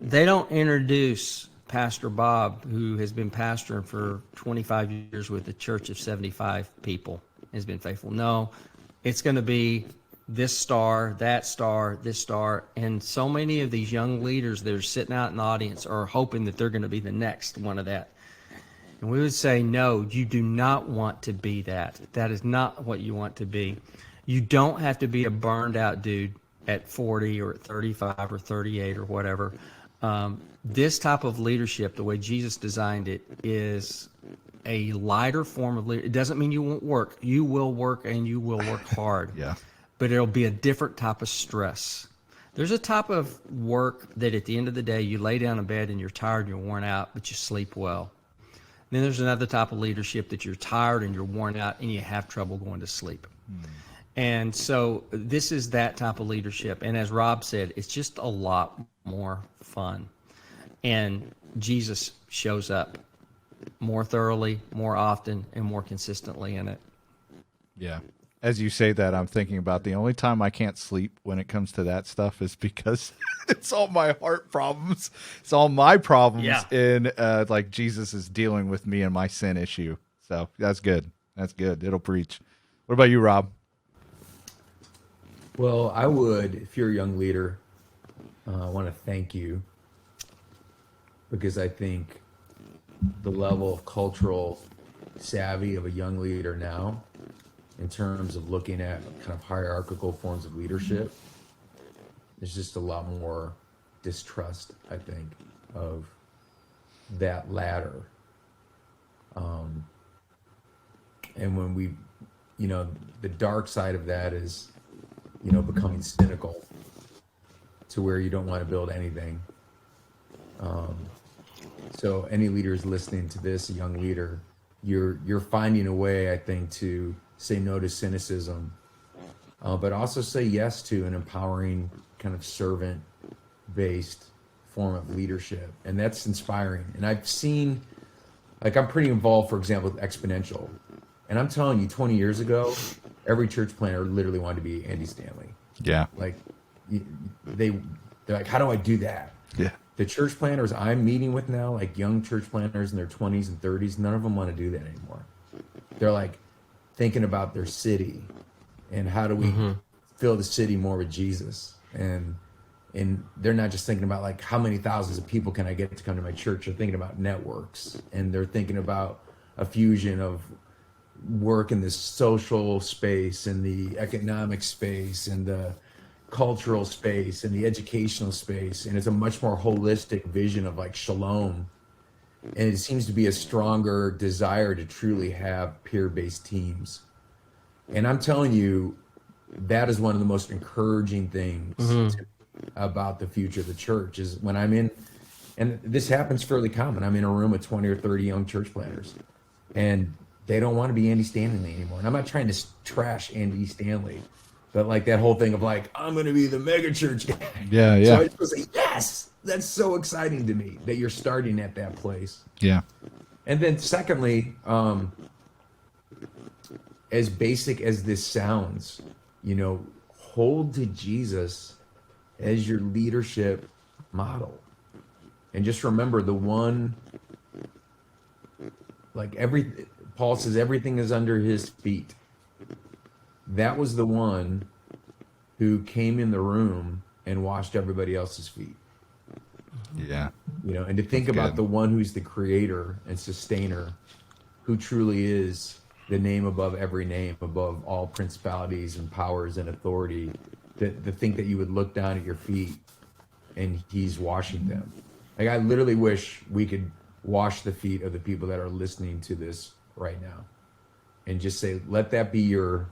they don't introduce Pastor Bob, who has been pastoring for 25 years with a church of 75 people, has been faithful. No, it's going to be this star, that star, this star. And so many of these young leaders that are sitting out in the audience are hoping that they're going to be the next one of that. And we would say, no, you do not want to be that. That is not what you want to be. You don't have to be a burned out dude at 40 or at 35 or 38 or whatever. This type of leadership, the way Jesus designed it, is a lighter form of leadership. It doesn't mean you won't work. You will work, and you will work hard. But it'll be a different type of stress. There's a type of work that at the end of the day, you lay down in bed and you're tired and you're worn out, but you sleep well. Then there's another type of leadership that you're tired and you're worn out and you have trouble going to sleep. And so this is that type of leadership. And as Rob said, it's just a lot more fun. And Jesus shows up more thoroughly, more often, and more consistently in it. Yeah. As you say that, I'm thinking about the only time I can't sleep when it comes to that stuff is because it's all my heart problems. It's all my problems in like Jesus is dealing with me and my sin issue. So that's good. That's good. It'll preach. What about you, Rob? Well, I would, if you're a young leader, I want to thank you, because I think the level of cultural savvy of a young leader now, in terms of looking at kind of hierarchical forms of leadership, there's just a lot more distrust, I think, of that ladder. And when we, you know, the dark side of that is, you know, becoming cynical to where you don't want to build anything. So any leaders listening to this, a young leader, you're finding a way, I think, to say no to cynicism, but also say yes to an empowering kind of servant-based form of leadership. And that's inspiring. And I've seen, like, I'm pretty involved, for example, with Exponential. And I'm telling you, 20 years ago, every church planter literally wanted to be Andy Stanley. Yeah. Like, they're like, how do I do that? Yeah. The church planters I'm meeting with now, like young church planters in their 20s and 30s, none of them want to do that anymore. They're like thinking about their city and how do we fill the city more with Jesus. And they're not just thinking about like how many thousands of people can I get to come to my church. They're thinking about networks, and they're thinking about a fusion of work in this social space and the economic space and the cultural space and the educational space, and it's a much more holistic vision of like shalom. And it seems to be a stronger desire to truly have peer-based teams. And I'm telling you, that is one of the most encouraging things about the future of the church is when I'm in, and this happens fairly common. I'm in a room with 20 or 30 young church planners, and they don't want to be Andy Stanley anymore. And I'm not trying to trash Andy Stanley, but like that whole thing of like, I'm going to be the mega church guy. Yeah. So I just was like, yes, that's so exciting to me that you're starting at that place. Yeah. And then secondly, as basic as this sounds, hold to Jesus as your leadership model. And just remember the one, like Paul says, everything is under his feet. That was the one who came in the room and washed everybody else's feet. Yeah. And to think about the one who's the creator and sustainer, who truly is the name above every name, above all principalities and powers and authority, to think that you would look down at your feet and he's washing them. Like, I literally wish we could wash the feet of the people that are listening to this right now and just say, let that be your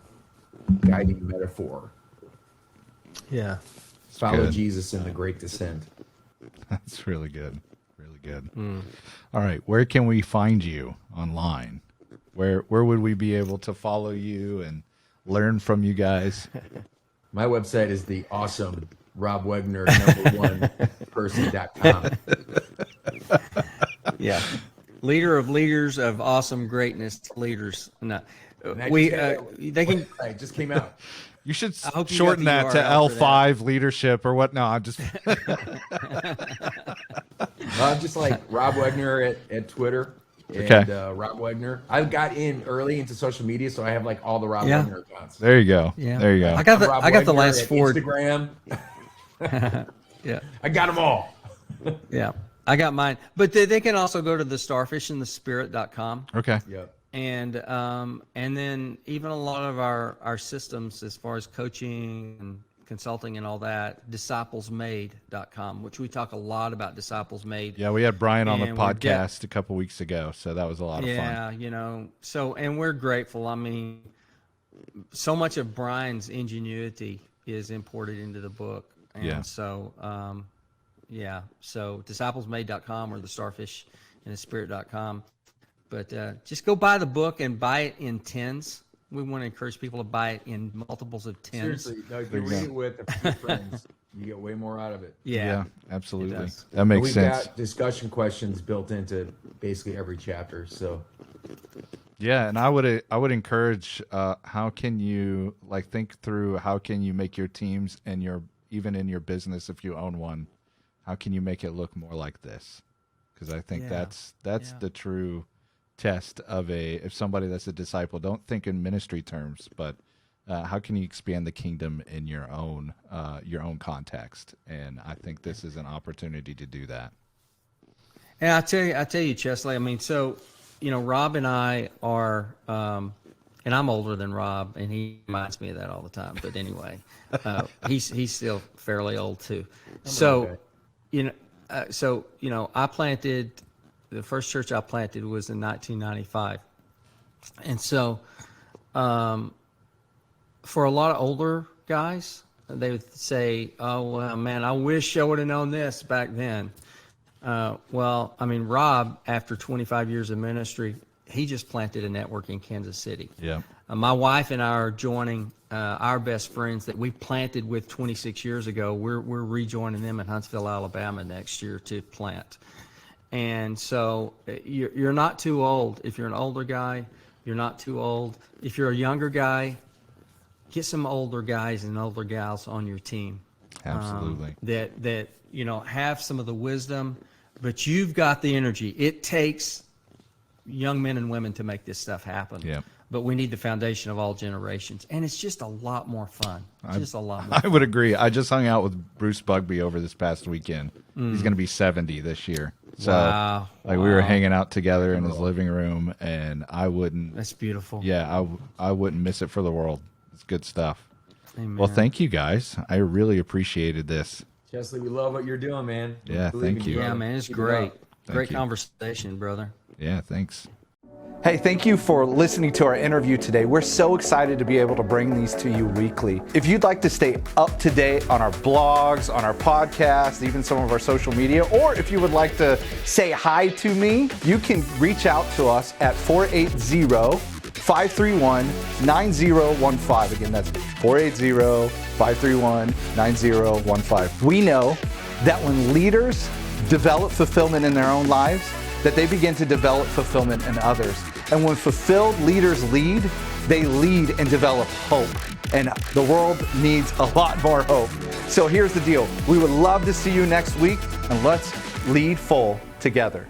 guiding metaphor. Yeah. Follow good. Jesus in the great descent. That's really good. Really good. All right. Where can we find you online? Where would we be able to follow you and learn from you guys? My website is the awesome Rob Wegner #1person.com. Yeah. Leader of leaders of awesome greatness leaders. No. They can. It just came out. You should I hope you shorten got that the to URL for L5 leadership or what. No, I'm just. I'm just like Rob Wegner at Twitter and Okay. Rob Wegner. I got in early into social media, so I have like all the Rob Yeah. Wegner accounts. There you go. Yeah. There you go. I got the Rob the Wegner last at four. Instagram. Yeah. I got them all. Yeah. I got mine. But they can also go to the Starfish and The Spirit.com. Okay. Yep. And then even a lot of our systems as far as coaching and consulting and all that, disciplesmade.com, which we talk a lot about disciples made. Yeah, we had Brian on the And we're podcast a couple weeks ago, so that was a lot of fun. Yeah, so, and we're grateful. I mean, so much of Brian's ingenuity is imported into the book. And Yeah. so, so disciplesmade.com or the Starfish and the Spirit.com. But just go buy the book and buy it in tens. We want to encourage people to buy it in multiples of tens. Seriously, no, if you read it with a few friends, you get way more out of it. Yeah. Absolutely. does. That makes We've sense. got discussion questions built into basically every chapter. So Yeah, and I would encourage how can you think through how can you make your teams and even in your business if you own one, how can you make it look more like this? Because I think Yeah. that's the true test of if somebody that's a disciple. Don't think in ministry terms, but how can you expand the kingdom in your own context? And I think this is an opportunity to do that. And I tell you, Chesley. I mean, so Rob and I are, and I'm older than Rob, and he reminds me of that all the time. But anyway, he's still fairly old too. So, okay. I planted. The first church I planted was in 1995. And so for a lot of older guys, they would say, oh, well, man, I wish I would have known this back then. Well, I mean, Rob, after 25 years of ministry, he just planted a network in Kansas City. Yeah. My wife and I are joining our best friends that we planted with 26 years ago. We're rejoining them in Huntsville, Alabama next year to plant. And so you're not too old. If you're an older guy, you're not too old. If you're a younger guy, get some older guys and older gals on your team. Absolutely. That have some of the wisdom, but you've got the energy. It takes young men and women to make this stuff happen. Yeah. But we need the foundation of all generations. And it's just a lot more fun. Just a lot more I would agree. I just hung out with Bruce Bugby over this past weekend. He's going to be 70 this year. So Wow. we were hanging out together in his living room, and I wouldn't. That's beautiful. Yeah, I wouldn't miss it for the world. It's good stuff. Amen. Well, thank you guys. I really appreciated this. Chesley, we love what you're doing, man. We Yeah, believe thank in you. Yeah, brother. man, it's Keep it great. up. Great you. conversation, brother. Yeah, thanks. Hey, thank you for listening to our interview today. We're so excited to be able to bring these to you weekly. If you'd like to stay up to date on our blogs, on our podcasts, even some of our social media, or if you would like to say hi to me, you can reach out to us at 480-531-9015. Again, that's 480-531-9015. We know that when leaders develop fulfillment in their own lives, that they begin to develop fulfillment in others. And when fulfilled leaders lead, they lead and develop hope. And the world needs a lot more hope. So here's the deal. We would love to see you next week, and let's lead full together.